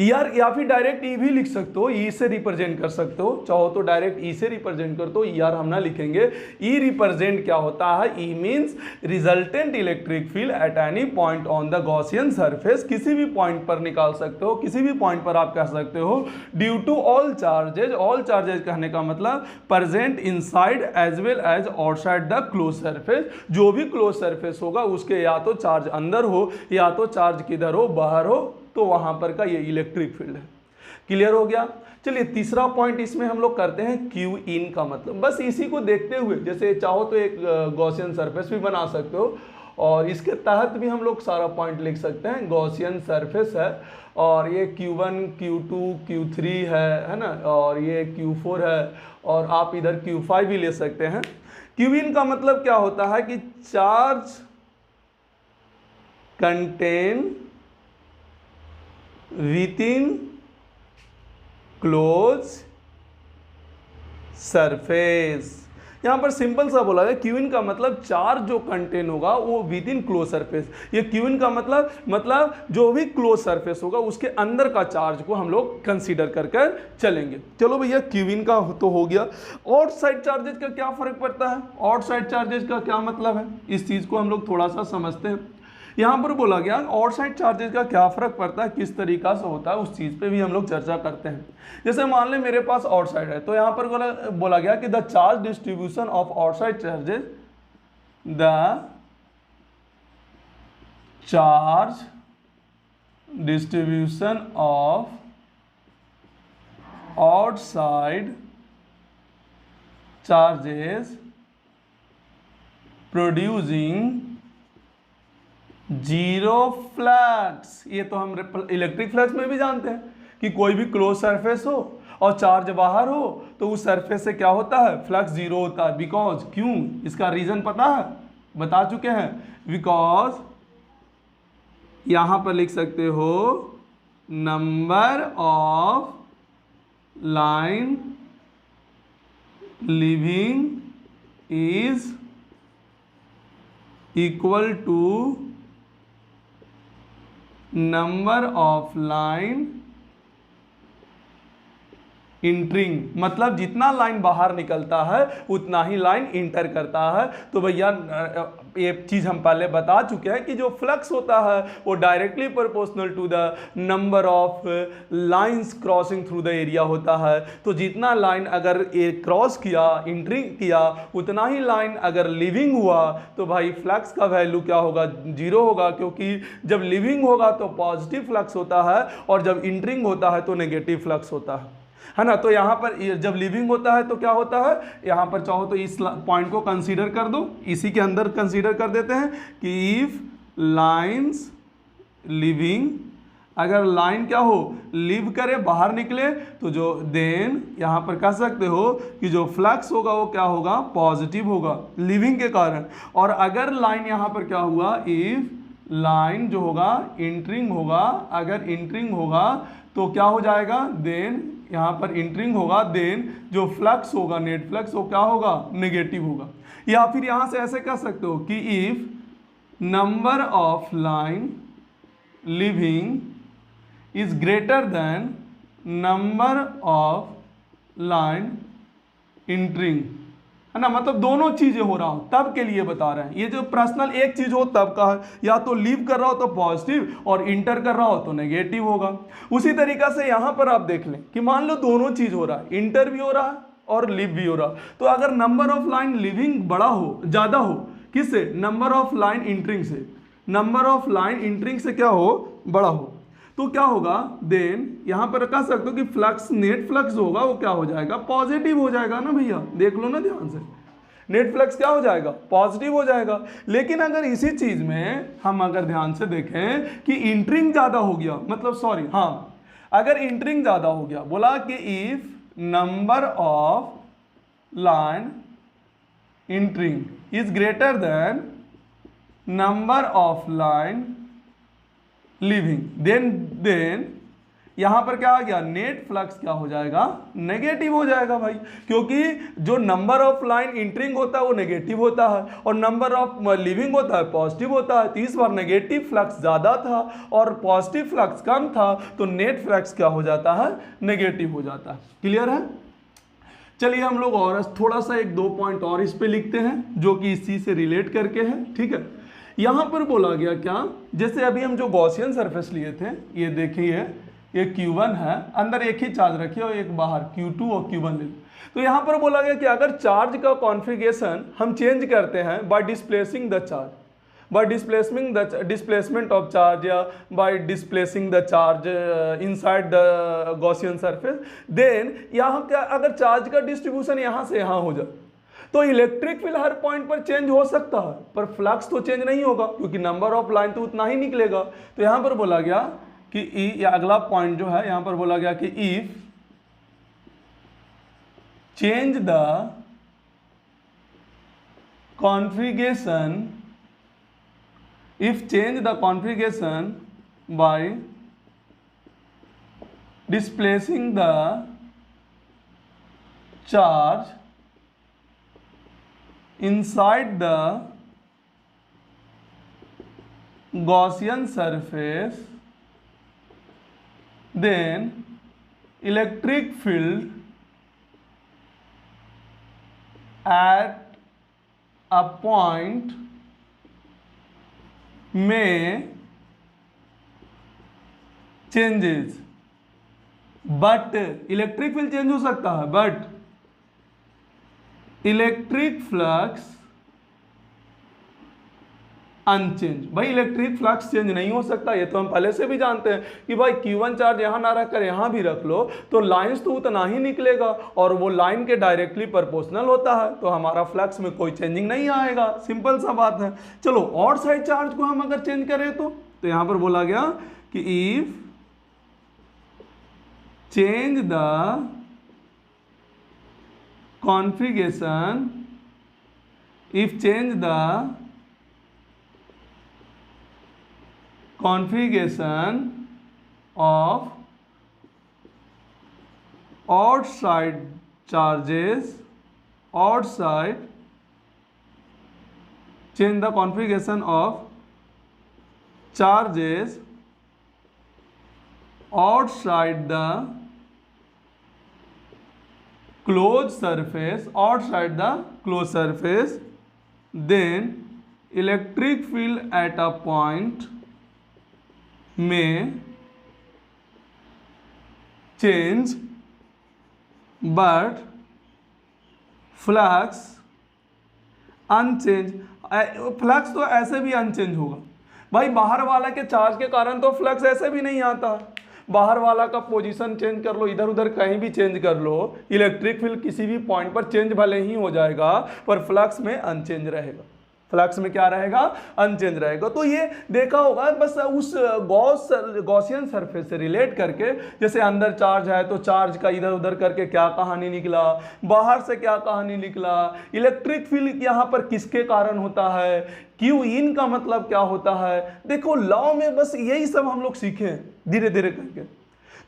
ER या फिर डायरेक्ट E भी लिख सकते हो, E से रिप्रेजेंट कर सकते हो, चाहो तो डायरेक्ट E से रिप्रेजेंट कर दो, ER हम ना लिखेंगे। E रिप्रेजेंट क्या होता है? E means resultant electric field at any point on the Gaussian surface. किसी भी पॉइंट पर निकाल सकते हो, किसी भी पॉइंट पर आप कह सकते हो due to all charges. All charges कहने का मतलब present inside as well as outside the close surface. जो भी क्लोज सरफेस होगा उसके या तो चार्ज अंदर हो या तो चार्ज किधर हो, बाहर हो, तो वहां पर का ये इलेक्ट्रिक फील्ड है। क्लियर हो गया? चलिए तीसरा पॉइंट इसमें हम लोग करते हैं क्यू इन का मतलब। बस इसी को देखते हुए, जैसे चाहो तो एक गॉसियन सरफेस भी बना सकते हो और इसके तहत भी हम लोग सारा पॉइंट लिख सकते हैं। गॉसियन सरफेस है और ये Q1 Q2 Q3 है ना, और ये Q4 है, और आप इधर Q5 भी ले सकते हैं। क्यू इन का मतलब क्या होता है कि charge contain within close surface. यहां पर सिंपल सा बोला है, क्यू इन का मतलब चार्ज जो कंटेन होगा वो विद इन क्लोज सरफेस। ये क्यू इन का मतलब जो भी क्लोज सरफेस होगा उसके अंदर का चार्ज को हम लोग कंसीडर कर चलेंगे। चलो भैया क्यू इन का तो हो गया। आउटसाइड चार्जेस का क्या फर्क पड़ता है? आउटसाइड चार्जेस का क्या मतलब है, इस चीज को हम लोग थोड़ा सा समझते हैं। यहां पर बोला गया आउटसाइड चार्जेस का क्या फर्क पड़ता है, किस तरीका से होता है, उस चीज पे भी हम लोग चर्चा करते हैं। जैसे मान ले मेरे पास आउटसाइड है, तो यहां पर बोला गया कि the charge distribution of outside charges, the charge distribution of outside charges producing zero flux. ये तो हम इलेक्ट्रिक फ्लक्स में भी जानते हैं कि कोई भी क्लोज सरफेस हो और चार्ज बाहर हो तो उस सरफेस से क्या होता है? फ्लक्स जीरो होता है। बिकॉज, क्यों? इसका रीजन पता है, बता चुके हैं। बिकॉज यहां पर लिख सकते हो number of line leaving is equal to number of line entering. मतलब जितना लाइन बाहर निकलता है उतना ही लाइन इंटर करता है। तो भैया ये चीज हम पहले बता चुके हैं कि जो फ्लक्स होता है वो directly proportional to the number of lines crossing through the area होता है। तो जितना लाइन अगर ये क्रॉस किया, इंटरिंग किया, उतना ही लाइन अगर लिविंग हुआ तो भाई फ्लक्स का वैल्यू क्या होगा? जीरो होगा, क्योंकि जब लिविंग होगा तो पॉजिटिव फ्लक्स होता है और जब इंटरिंग होता है तो नेगेटिव फ्लक्स होता है ना। तो यहाँ पर जब लिविंग होता है तो क्या होता है, यहाँ पर चाहो तो इस पॉइंट को कंसीडर कर दो, इसी के अंदर कंसीडर कर देते हैं कि इफ लाइंस लिविंग, अगर लाइन क्या हो? लिव करे, बाहर निकले, तो जो देन यहाँ पर कह सकते हो कि जो फ्लक्स होगा वो क्या होगा? पॉजिटिव होगा लिविंग के कारण। और अगर लाइन यहाँ पर क्या हुआ? इफ लाइन जो होगा इंटरिंग होगा, अगर इंटरिंग होगा तो क्या हो जाएगा? देन यहाँ पर इंटरिंग होगा, देन जो फ्लक्स होगा, नेट फ्लक्स, वो क्या होगा? नेगेटिव होगा। या फिर यहाँ से ऐसे कह सकते हो कि if number of line leaving is greater than number of line entering, है ना। मतलब दोनों चीजें हो रहा हो तब के लिए बता रहे हैं। ये जो पर्सनल एक चीज हो तब का है, या तो लीव कर रहा हो तो पॉजिटिव और इंटर कर रहा हो तो नेगेटिव होगा। उसी तरीका से यहां पर आप देख लें कि मान लो दोनों चीज हो रहा है, इंटर भी हो रहा है और लिव भी हो रहा है। तो अगर नंबर ऑफ लाइन लिविंग बड़ा हो, ज्यादा हो, किससे? नंबर ऑफ लाइन इंटरिंग से। नंबर ऑफ लाइन इंटरिंग से क्या हो? बड़ा हो, तो क्या होगा? देन यहां पर कह सकते हो कि फ्लक्स, नेट फ्लक्स होगा वो क्या हो जाएगा? पॉजिटिव हो जाएगा ना भैया। देख लो ना ध्यान से, नेट फ्लक्स क्या हो जाएगा, पॉजिटिव हो जाएगा। लेकिन अगर इसी चीज में हम अगर ध्यान से देखें कि इंटरिंग ज्यादा हो गया, मतलब सॉरी हाँ, अगर इंटरिंग ज्यादा हो गया, बोला कि if number of line entering is greater than number of line leaving, then यहां पर क्या आ गया, नेट फ्लक्स क्या हो जाएगा, नेगेटिव हो जाएगा भाई, क्योंकि जो नंबर ऑफ लाइन इंटरिंग होता है वो नेगेटिव होता है और नंबर ऑफ लीविंग होता है पॉजिटिव होता है। तो इस बार नेगेटिव फ्लक्स ज्यादा था और पॉजिटिव फ्लक्स कम था, तो नेट फ्लक्स क्या हो जाता है, नेगेटिव हो जाता है। क्लियर है? चलिए हम लोग और थोड़ा सा 1-2 पॉइंट और इस पे लिखते हैं जो कि इसी से रिलेट करके है। ठीक है, यहां पर बोला गया क्या, जैसे अभी हम जो गॉसियन सरफेस लिए थे, ये देखिए ये Q1 है, अंदर एक ही चार्ज रखिए और एक बाहर Q2 और Q1 ले लो। तो यहां पर बोला गया कि अगर चार्ज का कॉन्फ़िगरेशन हम चेंज करते हैं by displacing the charge, by displacement of charge या by displacing the charge inside the Gaussian surface, then यहाँ क्या, अगर चार्ज का डिस्ट्रीब्यूशन यहाँ से यहाँ हो जाए तो इलेक्ट्रिक फील्ड हर पॉइंट पर चेंज हो सकता है, पर फ्लक्स तो चेंज नहीं होगा क्योंकि नंबर ऑफ लाइन तो उतना ही निकलेगा। तो यहाँ पर बोला गया कि ई, या अगला पॉइंट जो है यहाँ पर बोला गया कि if change the configuration, if change the configuration by displacing the charge inside the Gaussian surface, then electric field at a point में changes, but electric field change हो सकता है बट इलेक्ट्रिक फ्लक्स अनचेंज। भाई electric flux change नहीं हो सकता, ये तो हम पहले से भी जानते हैं कि भाई Q1 चार्ज यहां ना रखकर यहां भी रख लो तो लाइंस तो उतना ही निकलेगा और वो लाइन के डायरेक्टली प्रोपोर्शनल होता है, तो हमारा फ्लक्स में कोई चेंजिंग नहीं आएगा, सिंपल सा बात है। चलो और साइड चार्ज को हम अगर चेंज करें तो यहां पर बोला गया कि if change the configuration, if change the configuration of outside charges, outside, change the configuration of charges outside the closed surface, outside the closed surface, then electric field at a point में change but flux unchange. Flux तो ऐसे भी unchange होगा भाई, बाहर वाला के charge के कारण तो फ्लक्स ऐसे भी नहीं आता, बाहर वाला का पोजीशन चेंज कर लो, इधर उधर कहीं भी चेंज कर लो, इलेक्ट्रिक फील्ड किसी भी पॉइंट पर चेंज भले ही हो जाएगा पर फ्लक्स में अनचेंज रहेगा, फ्लक्स में क्या रहेगा, अनचेंज रहेगा। तो ये देखा होगा बस उस गॉसियन सरफेस से रिलेट करके, जैसे अंदर चार्ज है तो चार्ज का इधर उधर करके क्या कहानी निकला, बाहर से क्या कहानी निकला, इलेक्ट्रिक फील्ड यहाँ पर किसके कारण होता है, क्यू इन का मतलब क्या होता है। देखो लॉ में बस यही सब हम लोग सीखे धीरे धीरे करके,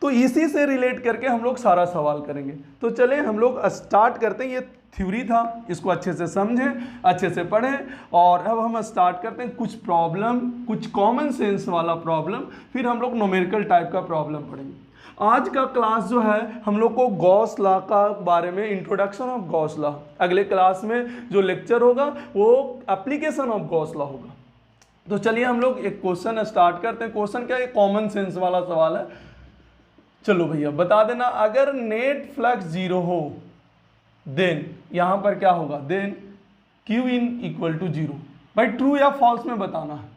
तो इसी से रिलेट करके हम लोग सारा सवाल करेंगे। तो चले हम लोग स्टार्ट करते हैं, ये थ्योरी था, इसको अच्छे से समझें, अच्छे से पढ़ें, और अब हम स्टार्ट करते हैं कुछ प्रॉब्लम, कुछ कॉमन सेंस वाला प्रॉब्लम, फिर हम लोग न्यूमेरिकल टाइप का प्रॉब्लम पढ़ेंगे। आज का क्लास जो है हम लोग को गॉस लॉ का बारे में, इंट्रोडक्शन ऑफ गॉस लॉ, अगले क्लास में जो लेक्चर होगा वो एप्लीकेशन ऑफ गॉस लॉ होगा। तो चलिए हम लोग एक क्वेश्चन स्टार्ट करते हैं। क्वेश्चन क्या है, कॉमन सेंस वाला सवाल है। चलो भैया बता देना, अगर नेट फ्लक्स जीरो हो देन यहां पर क्या होगा, then Q in equal to zero. भाई ट्रू या फॉल्स में बताना है,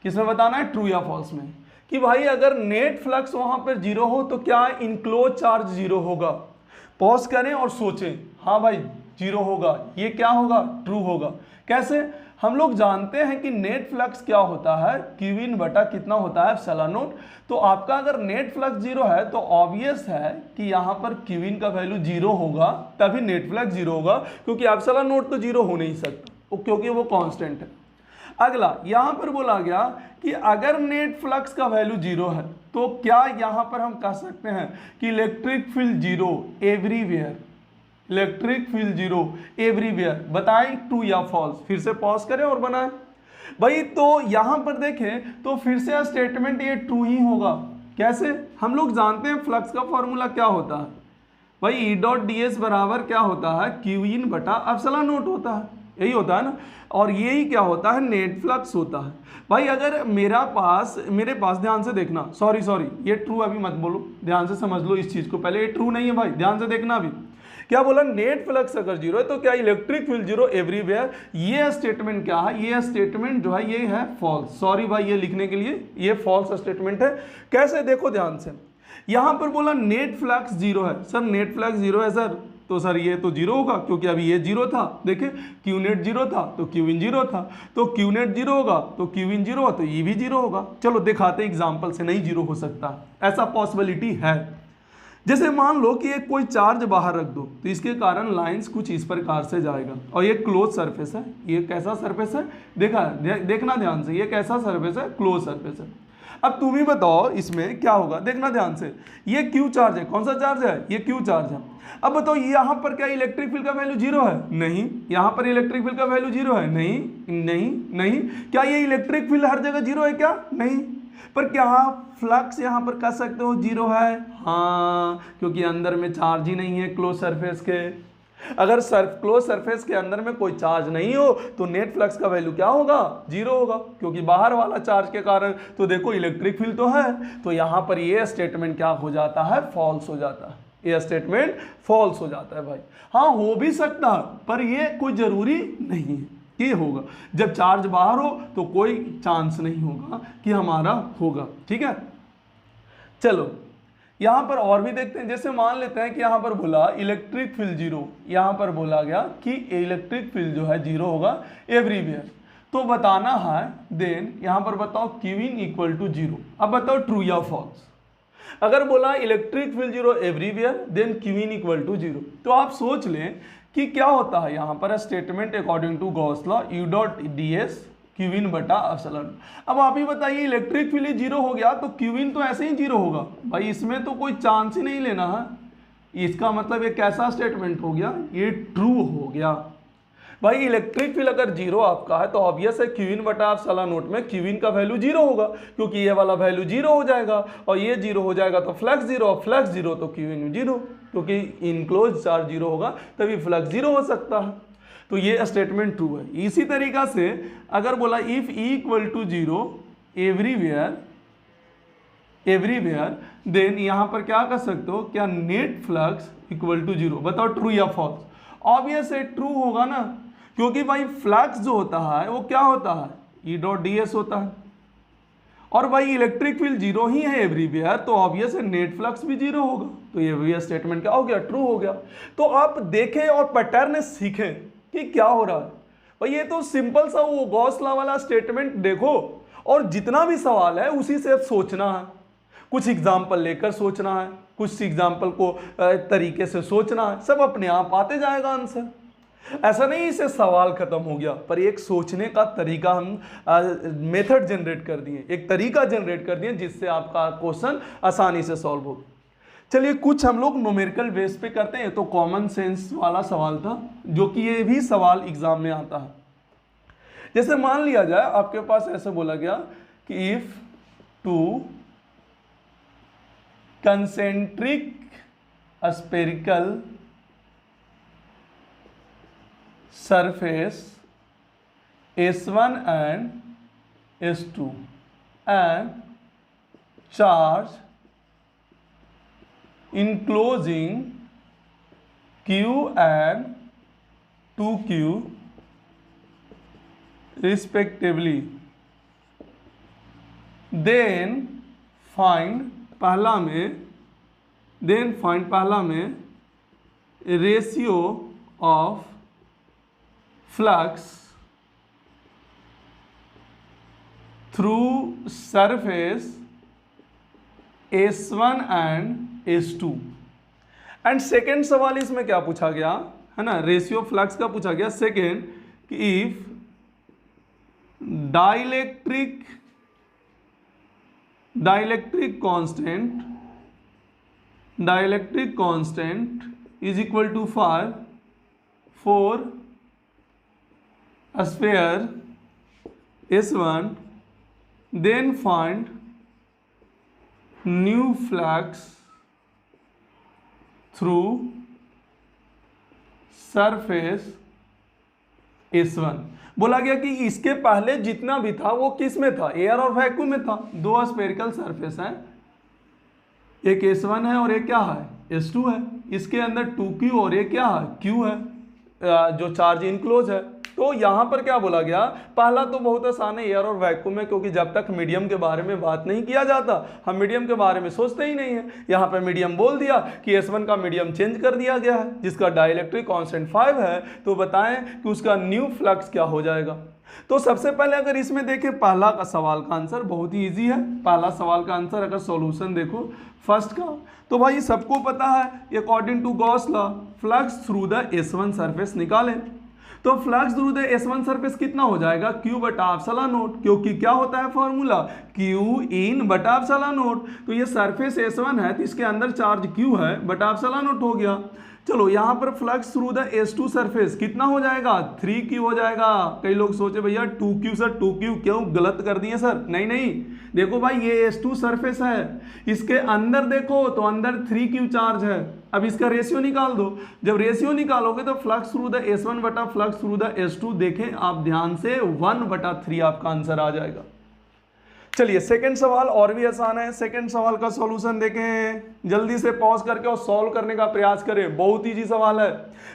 किसमें बताना है, ट्रू या फॉल्स में, कि भाई अगर नेट फ्लक्स वहां पर जीरो हो तो क्या इनक्लोज चार्ज जीरो होगा। पॉज करें और सोचें, हाँ भाई जीरो होगा, ये क्या होगा, ट्रू होगा। कैसे, हम लोग जानते हैं कि नेट फ्लक्स क्या होता है, क्यू इन बटा कितना होता है, एप्सिलॉन नॉट। तो आपका अगर नेट फ्लक्स जीरो है तो ऑब्वियस है कि यहाँ पर क्यू इन का वैल्यू जीरो होगा, तभी नेट फ्लक्स जीरो होगा, क्योंकि एप्सिलॉन नॉट तो जीरो हो नहीं सकता क्योंकि वो कांस्टेंट है। अगला यहाँ पर बोला गया कि अगर नेट फ्लक्स का वैल्यू जीरो है तो क्या यहाँ पर हम कह सकते हैं कि electric field zero everywhere, electric field zero everywhere, बताएं ट्रू या फॉल्स। फिर से पॉज करें और बनाएं भाई। तो यहां पर देखें तो फिर से स्टेटमेंट ये ट्रू ही होगा। कैसे, हम लोग जानते हैं फ्लक्स का फॉर्मूला क्या होता है भाई, ई डॉट डी एस बराबर क्या होता है, क्यू इन बटा एप्सिलॉन नॉट होता है, यही होता है ना। और यही क्या होता है, नेट फ्लक्स होता है भाई। अगर मेरे पास ध्यान से देखना, सॉरी ये ट्रू अभी मत बोलो, ध्यान से समझ लो इस चीज को पहले, ये ट्रू नहीं है भाई, ध्यान से देखना अभी। क्या बोला, नेट फ्लक्स अगर जीरो है तो क्या इलेक्ट्रिक फील्ड जीरो एवरीवेयर, ये स्टेटमेंट क्या है, ये स्टेटमेंट जो है ये है फॉल्स। सॉरी भाई ये लिखने के लिए, ये फॉल्स स्टेटमेंट है। कैसे, देखो ध्यान से, यहां पर बोला नेट फ्लक्स जीरो है, सर नेट फ्लक्स जीरो है सर, तो सर ये तो जीरो होगा क्योंकि अभी ये जीरो था, देखिए क्यू नेट जीरो था तो क्यू इन जीरो था, तो क्यू नेट जीरो होगा तो क्यू इन जीरो होगा तो ये भी जीरो होगा। चलो दिखाते एग्जाम्पल से, नहीं जीरो हो सकता, ऐसा पॉसिबिलिटी है। जैसे मान लो कि एक कोई चार्ज बाहर रख दो तो इसके कारण लाइंस कुछ इस प्रकार से जाएगा, और ये क्लोज सरफेस है, ये कैसा सरफेस है, देखना ध्यान से, ये कैसा सरफेस है, क्लोज सरफेस है। अब तुम ही बताओ इसमें क्या होगा, देखना ध्यान से, ये क्यू चार्ज है, कौन सा चार्ज है, ये क्यू चार्ज है। अब बताओ यहाँ पर क्या इलेक्ट्रिक फील्ड का वैल्यू जीरो है, नहीं। यहाँ पर इलेक्ट्रिक फील्ड का वैल्यू जीरो है, नहीं। क्या ये इलेक्ट्रिक फील्ड हर जगह जीरो है क्या, नहीं। पर क्या फ्लक्स यहाँ पर कह सकते हो जीरो है, हाँ, क्योंकि अंदर में चार्ज ही नहीं है क्लोज सरफेस के। अगर क्लोज सरफेस के अंदर में कोई चार्ज नहीं हो तो नेट फ्लक्स का वैल्यू क्या होगा, जीरो होगा, क्योंकि बाहर वाला चार्ज के कारण तो देखो इलेक्ट्रिक फील्ड तो है, तो यहाँ पर ये स्टेटमेंट क्या हो जाता है, फॉल्स हो जाता है, ये स्टेटमेंट फॉल्स हो जाता है भाई। हाँ हो भी सकता है पर ये कोई जरूरी नहीं है ये होगा, जब चार्ज बाहर हो तो कोई चांस नहीं होगा कि हमारा होगा, ठीक है। चलो यहां पर और भी देखते हैं, जैसे मान लेते हैं कि यहां पर बोला इलेक्ट्रिक फील्ड जीरो, यहां पर बोला गया कि इलेक्ट्रिक फील्ड जो है जीरो होगा एवरीवेयर, तो बताना है, देन यहां पर बताओ Q in equal to zero. अब बताओ ट्रू या फॉल्स। अगर बोला electric field zero everywhere then Q in equal to zero, तो आप सोच लें कि क्या होता है यहाँ पर statement according to Gauss law, u dot d s q in बटा एप्सिलॉन। अब आप ही बताइए इलेक्ट्रिक फील्ड जीरो हो गया तो क्यू इन तो ऐसे ही जीरो होगा भाई, इसमें तो कोई चांस ही नहीं लेना है। इसका मतलब ये कैसा स्टेटमेंट हो गया, ये ट्रू हो गया भाई। इलेक्ट्रिक फील्ड अगर जीरो आपका है तो ऑब्वियस है क्यू इन बटा एप्सिलॉन नोट में क्यू इन का वैल्यू जीरो होगा, क्योंकि ये वाला वैल्यू जीरो हो जाएगा, और ये जीरो हो जाएगा तो फ्लक्स जीरो, और फ्लक्स जीरो तो क्यू इन जीरो, क्योंकि इनक्लोज चार्ज जीरो होगा तभी फ्लक्स जीरो हो सकता है। तो ये स्टेटमेंट ट्रू है। इसी तरीका से अगर बोला if E equal to zero everywhere then यहां पर क्या कर सकते हो, क्या net flux equal to zero, बताओ ट्रू या फॉल्स। ऑब्वियस है ट्रू होगा ना, क्योंकि भाई फ्लक्स जो होता है वो क्या होता है, ई डॉट डी एस होता है, और भाई इलेक्ट्रिक फील्ड जीरो ही है एवरीवेयर, तो ऑब्वियस है नेट फ्लक्स भी जीरो होगा, तो ये स्टेटमेंट क्या हो गया, ट्रू हो गया। तो आप देखें और पैटर्न सीखें कि क्या हो रहा है भाई। ये तो सिंपल सा वो गॉस लॉ वाला स्टेटमेंट देखो, और जितना भी सवाल है उसी से अब सोचना है, कुछ एग्जाम्पल लेकर सोचना है, कुछ एग्जाम्पल को तरीके से सोचना है, सब अपने आप आते जाएगा आंसर। ऐसा नहीं इसे सवाल खत्म हो गया, पर एक सोचने का तरीका हम मेथड जनरेट कर दिए, एक तरीका जनरेट कर दिए जिससे आपका क्वेश्चन आसानी से सॉल्व हो। चलिए कुछ हम लोग न्यूमेरिकल बेस पे करते हैं, तो कॉमन सेंस वाला सवाल था जो कि ये भी सवाल एग्जाम में आता है। जैसे मान लिया जाए आपके पास ऐसे बोला गया कि if two concentric spherical surface S1 and S2 and charge enclosing Q and 2Q respectively, then find पहला में ratio of flux through surface S1 and S2। And second सवाल इसमें क्या पूछा गया है ना, रेशियो फ्लक्स का पूछा गया। सेकेंड कि if dielectric constant is equal to 5 for a sphere S1, then find new flux through surface S1। बोला गया कि इसके पहले जितना भी था वो किस में था, एयर और वैक्यूम में था। दो स्फेरिकल सरफेस हैं, एक S1 है और एक क्या है, S2 है। इसके अंदर 2Q और एक क्या है, Q है, जो चार्ज इनक्लोज है। तो यहां पर क्या बोला गया, पहला तो बहुत आसान है, एयर और वैक्यूम में, क्योंकि जब तक मीडियम के बारे में बात नहीं किया जाता हम मीडियम के बारे में सोचते ही नहीं है। यहां पर मीडियम बोल दिया कि S1 का मीडियम चेंज कर दिया गया है जिसका डाइलेक्ट्रिक कांस्टेंट 5 है, तो बताएं कि उसका न्यू फ्लक्स क्या हो जाएगा। तो सबसे पहले अगर इसमें देखें, पहला का सवाल का आंसर बहुत ही ईजी है। पहला सवाल का आंसर अगर सॉल्यूशन देखो फर्स्ट का, तो भाई सबको पता है according to Gauss law flux through the S1 surface निकालें। तो flux through the S1 surface कितना हो जाएगा, Q बटा एप्सिलॉन नोट, क्योंकि क्या होता है फॉर्मूला, Q इन बटा एप्सिलॉन नोट। तो ये सरफेस S1 है तो इसके अंदर चार्ज Q है बटा एप्सिलॉन नोट हो गया। चलो यहाँ पर flux through the S2 surface कितना हो जाएगा, 3Q हो जाएगा। कई लोग सोचे भैया 2Q सर 2Q क्यों गलत कर दिए सर, नहीं नहीं, देखो भाई ये S2 सरफेस है, इसके अंदर देखो तो अंदर 3Q चार्ज है। अब इसका रेशियो निकाल दो, जब रेशियो निकालोगे तो फ्लक्स थ्रू द S1 बटा फ्लक्स थ्रू द S2 देखें आप ध्यान से 1/3 आपका आंसर आ जाएगा। चलिए सेकंड सवाल और भी आसान है। सेकंड सवाल का सॉल्यूशन देखें, जल्दी से पॉज करके और सॉल्व करने का प्रयास करें, बहुत इजी सवाल है।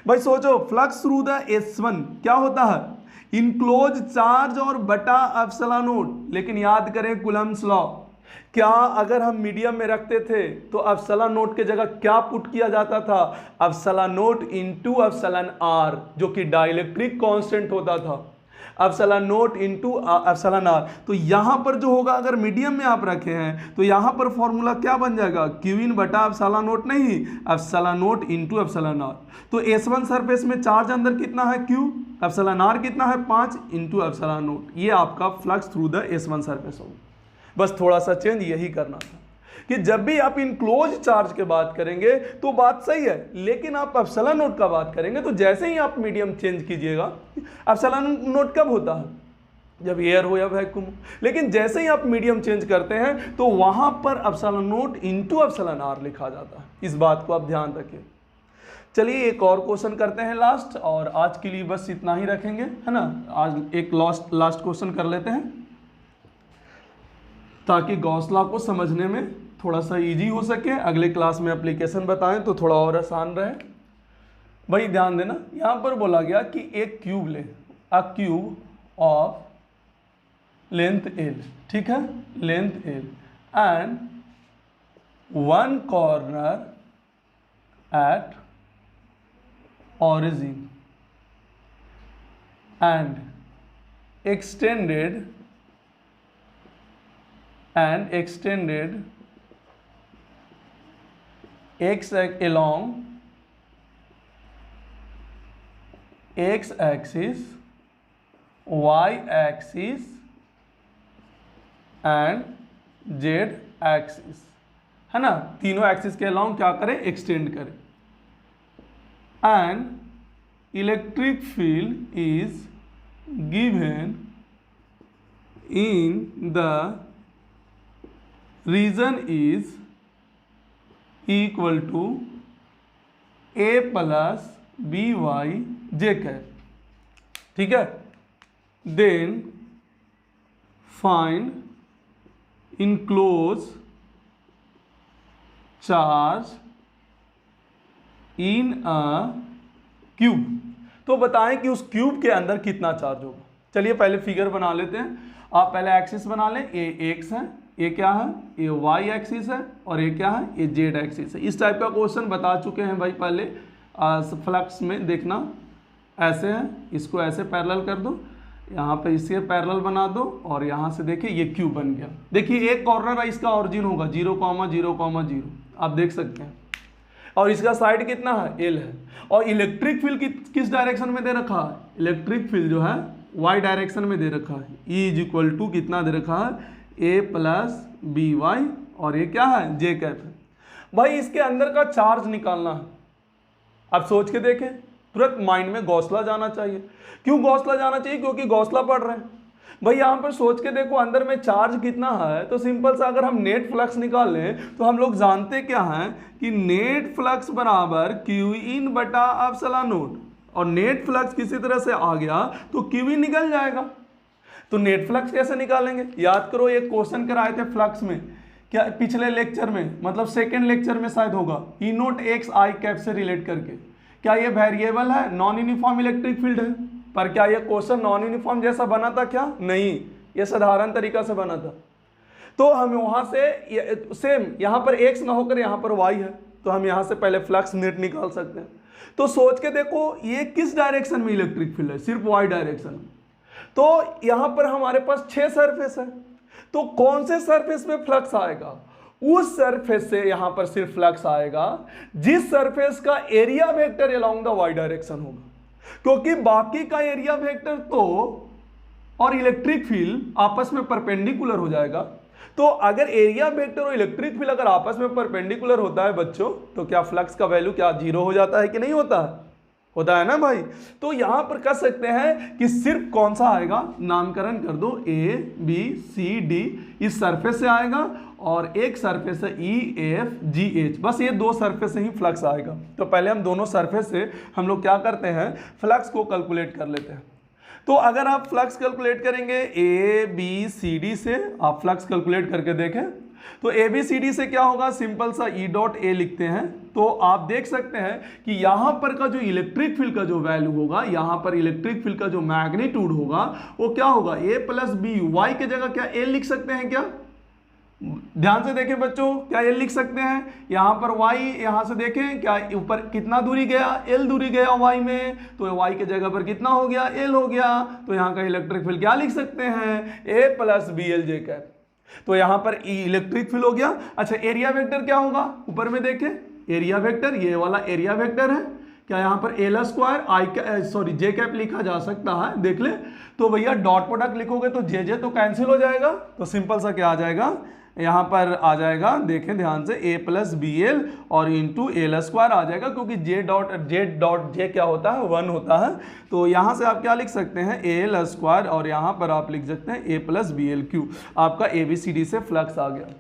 भाई सोचो फ्लक्स थ्रू द S1 क्या होता है, इनक्लोज चार्ज और बटा एप्सिलॉन नोट। लेकिन याद करें कूलम्ब्स लॉ, क्या अगर हम मीडियम में रखते थे तो एप्सिलॉन नोट के जगह क्या पुट किया जाता था, epsilon naught into epsilon R, जो कि डाइलेक्ट्रिक कांस्टेंट होता था, epsilon naught into epsilon R. तो यहां पर जो होगा अगर मीडियम में आप रखे हैं तो यहां पर फॉर्मूला क्या बन जाएगा, Q इन बटा एप्सिलॉन नोट नहीं, epsilon naught into epsilon R. तो S1 सरफेस में चार्ज अंदर कितना है Q, एप्सिलॉन आर कितना है 5 इनटू एप्सिलॉन नोट। ये आपका flux through the S1 surface होगा। बस थोड़ा सा चेंज यही करना था कि जब भी आप इनक्लोज चार्ज की बात करेंगे तो बात सही है, लेकिन आप एप्सिलॉन नोट का बात करेंगे तो जैसे ही आप मीडियम चेंज कीजिएगा, एप्सिलॉन नोट कब होता है, जब एयर हो या वैक्यूम हो, लेकिन जैसे ही आप मीडियम चेंज करते हैं तो वहां पर epsilon naught into epsilon R लिखा जाता है। इस बात को आप ध्यान रखिए। चलिए एक और क्वेश्चन करते हैं लास्ट, और आज के लिए बस इतना ही रखेंगे, है ना। आज एक लास्ट क्वेश्चन कर लेते हैं ताकि गॉस लॉ को समझने में थोड़ा सा इजी हो सके, अगले क्लास में एप्लीकेशन बताएं तो थोड़ा और आसान रहे। भाई ध्यान देना, यहां पर बोला गया कि एक क्यूब ले, a cube of length L, ठीक है, length L and one corner at origin and extended x along x axis, y axis and z axis, है ना। तीनों एक्सिस के अलाउंग क्या करें, एक्सटेंड करें। and electric field is given in the region is equal to a plus by j cap, ठीक है। then find enclosed charge इन अ cube. तो बताएं कि उस क्यूब के अंदर कितना चार्ज होगा। चलिए पहले फिगर बना लेते हैं। आप पहले एक्सिस बना लें, ये एक्स है, ये क्या है, ये वाई एक्सिस है, और ये क्या है, ये जेड एक्सिस है। इस टाइप का क्वेश्चन बता चुके हैं भाई पहले, फ्लक्स में देखना ऐसे है, इसको ऐसे पैरेलल कर दो, यहाँ पे इसे पैरेलल बना दो और यहाँ से देखिए ये क्यू बन गया। देखिए एक कॉर्नर इसका ऑरिजिन होगा 0,0,0 आप देख सकते हैं, और इसका साइड कितना है L है। और इलेक्ट्रिक फील्ड किस डायरेक्शन में दे रखा है, इलेक्ट्रिक फील्ड जो है y डायरेक्शन में दे रखा है। E इज इक्वल टू कितना दे रखा है A प्लस बी वाई, और ये क्या है जे कैप है। भाई इसके अंदर का चार्ज निकालना है, आप सोच के देखें, तुरंत माइंड में गौसला जाना चाहिए। क्यों गौसला जाना चाहिए, क्योंकि गौसला पढ़ रहे हैं। भाई यहाँ पर सोच के देखो अंदर में चार्ज कितना है, तो सिंपल सा अगर हम नेट फ्लक्स निकाल लें तो हम लोग जानते क्या हैं कि नेट फ्लक्स बराबर क्यू इन बटा एप्सिलॉन नॉट, और नेट फ्लक्स किसी तरह से आ गया तो क्यू इन निकल जाएगा। तो नेट फ्लक्स कैसे निकालेंगे, याद करो एक क्वेश्चन कराए थे फ्लक्स में, क्या पिछले लेक्चर में, मतलब सेकेंड लेक्चर में शायद होगा, ई नोट एक्स आई कैप से रिलेट करके। क्या ये वेरिएबल है, नॉन यूनिफॉर्म इलेक्ट्रिक फील्ड है, पर क्या ये क्वेश्चन नॉन यूनिफॉर्म जैसा बना था क्या, नहीं, ये साधारण तरीका से बना था। तो हम वहां से सेम यहाँ पर एक्स ना होकर यहाँ पर वाई है, तो हम यहाँ से पहले फ्लक्स नेट निकाल सकते हैं। तो सोच के देखो ये किस डायरेक्शन में इलेक्ट्रिक फील्ड है, सिर्फ वाई डायरेक्शन में। तो यहाँ पर हमारे पास 6 सरफेस है, तो कौन से सरफेस में फ्लक्स आएगा, उस सरफेस से यहां पर सिर्फ फ्लक्स आएगा जिस सरफेस का area vector along the Y direction होगा, क्योंकि बाकी का एरिया वेक्टर तो और इलेक्ट्रिक फील्ड आपस में परपेंडिकुलर हो जाएगा। तो अगर एरिया वेक्टर और इलेक्ट्रिक फील्ड अगर आपस में परपेंडिकुलर होता है बच्चों, तो क्या फ्लक्स का वैल्यू क्या 0 हो जाता है कि नहीं होता है, होता है ना भाई। तो यहां पर कर सकते हैं कि सिर्फ कौन सा आएगा, नामकरण कर दो A B C D, इस सरफेस से आएगा, और एक सरफेस है E F G H, बस ये 2 सरफेस से ही फ्लक्स आएगा। तो पहले हम दोनों सरफेस से हम लोग क्या करते हैं, फ्लक्स को कैलकुलेट कर लेते हैं। तो अगर आप फ्लक्स कैलकुलेट करेंगे A B C D से, आप फ्लक्स कैलकुलेट करके देखें तो A B C D से क्या होगा, सिंपल सा E डॉट A लिखते हैं। तो आप देख सकते हैं कि यहाँ पर का जो इलेक्ट्रिक फील्ड का जो वैल्यू होगा, यहाँ पर इलेक्ट्रिक फील्ड का जो मैग्नीट्यूड होगा वो क्या होगा, A प्लस बी, वाई के जगह क्या A लिख सकते हैं क्या, ध्यान से देखें बच्चों, क्या L लिख सकते हैं, यहाँ पर y, यहाँ से देखें क्या ऊपर कितना दूरी गया, L दूरी गया y में, तो y के जगह पर कितना हो गया, L हो गया। तो यहाँ का इलेक्ट्रिक फील्ड क्या लिख सकते हैं, A plus B L J cap. तो यहाँ पर इलेक्ट्रिक फील्ड हो गया। अच्छा एरिया वेक्टर क्या होगा, ऊपर में देखें एरिया वेक्टर, ये वाला एरिया वेक्टर है, क्या यहाँ पर एल स्क्वायर आई सॉरी जे कैप लिखा जा सकता है, देख ले। तो भैया डॉट प्रोडक्ट लिखोगे तो जे तो कैंसिल हो जाएगा, तो सिंपल सा क्या आ जाएगा, यहाँ पर आ जाएगा, देखें ध्यान से, A प्लस बी एल और इंटू एल स्क्वायर आ जाएगा, क्योंकि जे क्या होता है 1 होता है। तो यहाँ से आप क्या लिख सकते हैं, एल स्क्वायर, और यहाँ पर आप लिख सकते हैं A plus B L Q. आपका ABCD से फ्लक्स आ गया।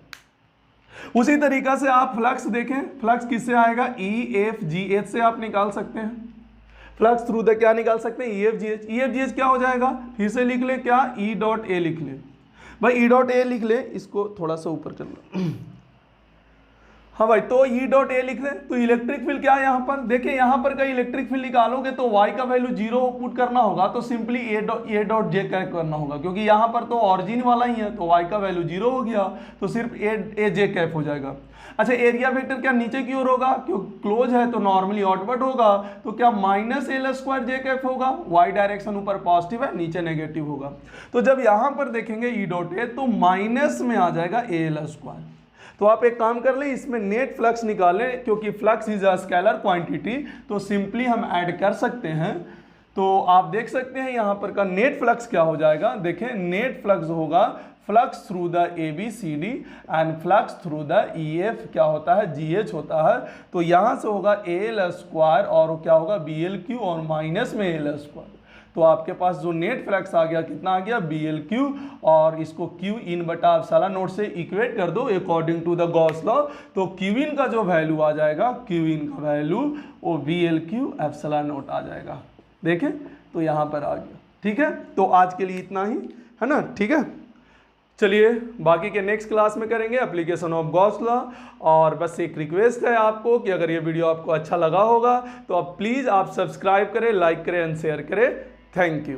उसी तरीका से आप फ्लक्स देखें, फ्लक्स किससे आएगा, EFGH से आप निकाल सकते हैं फ्लक्स थ्रू द, क्या निकाल सकते हैं, EFGH क्या हो जाएगा, फिर से लिख ले, क्या E डॉट A लिख ले भाई, E डॉट A लिख ले, इसको थोड़ा सा ऊपर कर लो। हाँ भाई, तो E डॉट A लिख ले। तो इलेक्ट्रिक फील्ड क्या है यहाँ पर, देखिए यहाँ पर का इलेक्ट्रिक फील्ड निकालोगे तो Y का वैल्यू 0 पुट करना होगा, तो simply A dot J cap करना होगा, क्योंकि यहाँ पर तो ऑरिजिन वाला ही है, तो Y का वैल्यू 0 हो गया, तो सिर्फ A J कैप हो जाएगा। अच्छा एरिया वेक्टर क्या नीचे की ओर होगा, क्योंकि क्लोज है तो नॉर्मली आउटवर्ड होगा, तो क्या माइनस एल स्क्वायर जे कैप होगा, वाई डायरेक्शन ऊपर पॉजिटिव है नीचे नेगेटिव होगा। तो जब यहां पर देखेंगे ई डॉट ए तो माइनस में आ जाएगा एल स्क्वायर। तो आप एक काम कर ले, इसमें नेट फ्लक्स निकालें, क्योंकि flux is a scalar quantity, तो सिंपली हम ऐड कर सकते हैं। तो आप देख सकते हैं यहाँ पर का नेट फ्लक्स क्या हो जाएगा, देखें नेट फ्लक्स होगा flux through the ABCD and flux through the EF क्या होता है, GH होता है। तो यहाँ से होगा एल स्क्वायर और क्या होगा BLQ और माइनस में एल स्क्वायर। तो आपके पास जो नेट फ्लक्स आ गया कितना आ गया BLQ, और इसको Q इन बटा एप्सिलॉन नॉट से इक्वेट कर दो according to the Gauss law. तो Q इन का जो वैल्यू आ जाएगा, Q इन का वैल्यू वो BLQ एप्सिलॉन नॉट आ जाएगा। देखें तो यहाँ पर आ गया, ठीक है। तो आज के लिए इतना ही है ना, ठीक है। चलिए बाकी के नेक्स्ट क्लास में करेंगे एप्लीकेशन ऑफ गॉस लॉ। और बस एक रिक्वेस्ट है आपको कि अगर ये वीडियो आपको अच्छा लगा होगा तो आप प्लीज़ आप सब्सक्राइब करें, लाइक करें एंड शेयर करें। Thank you.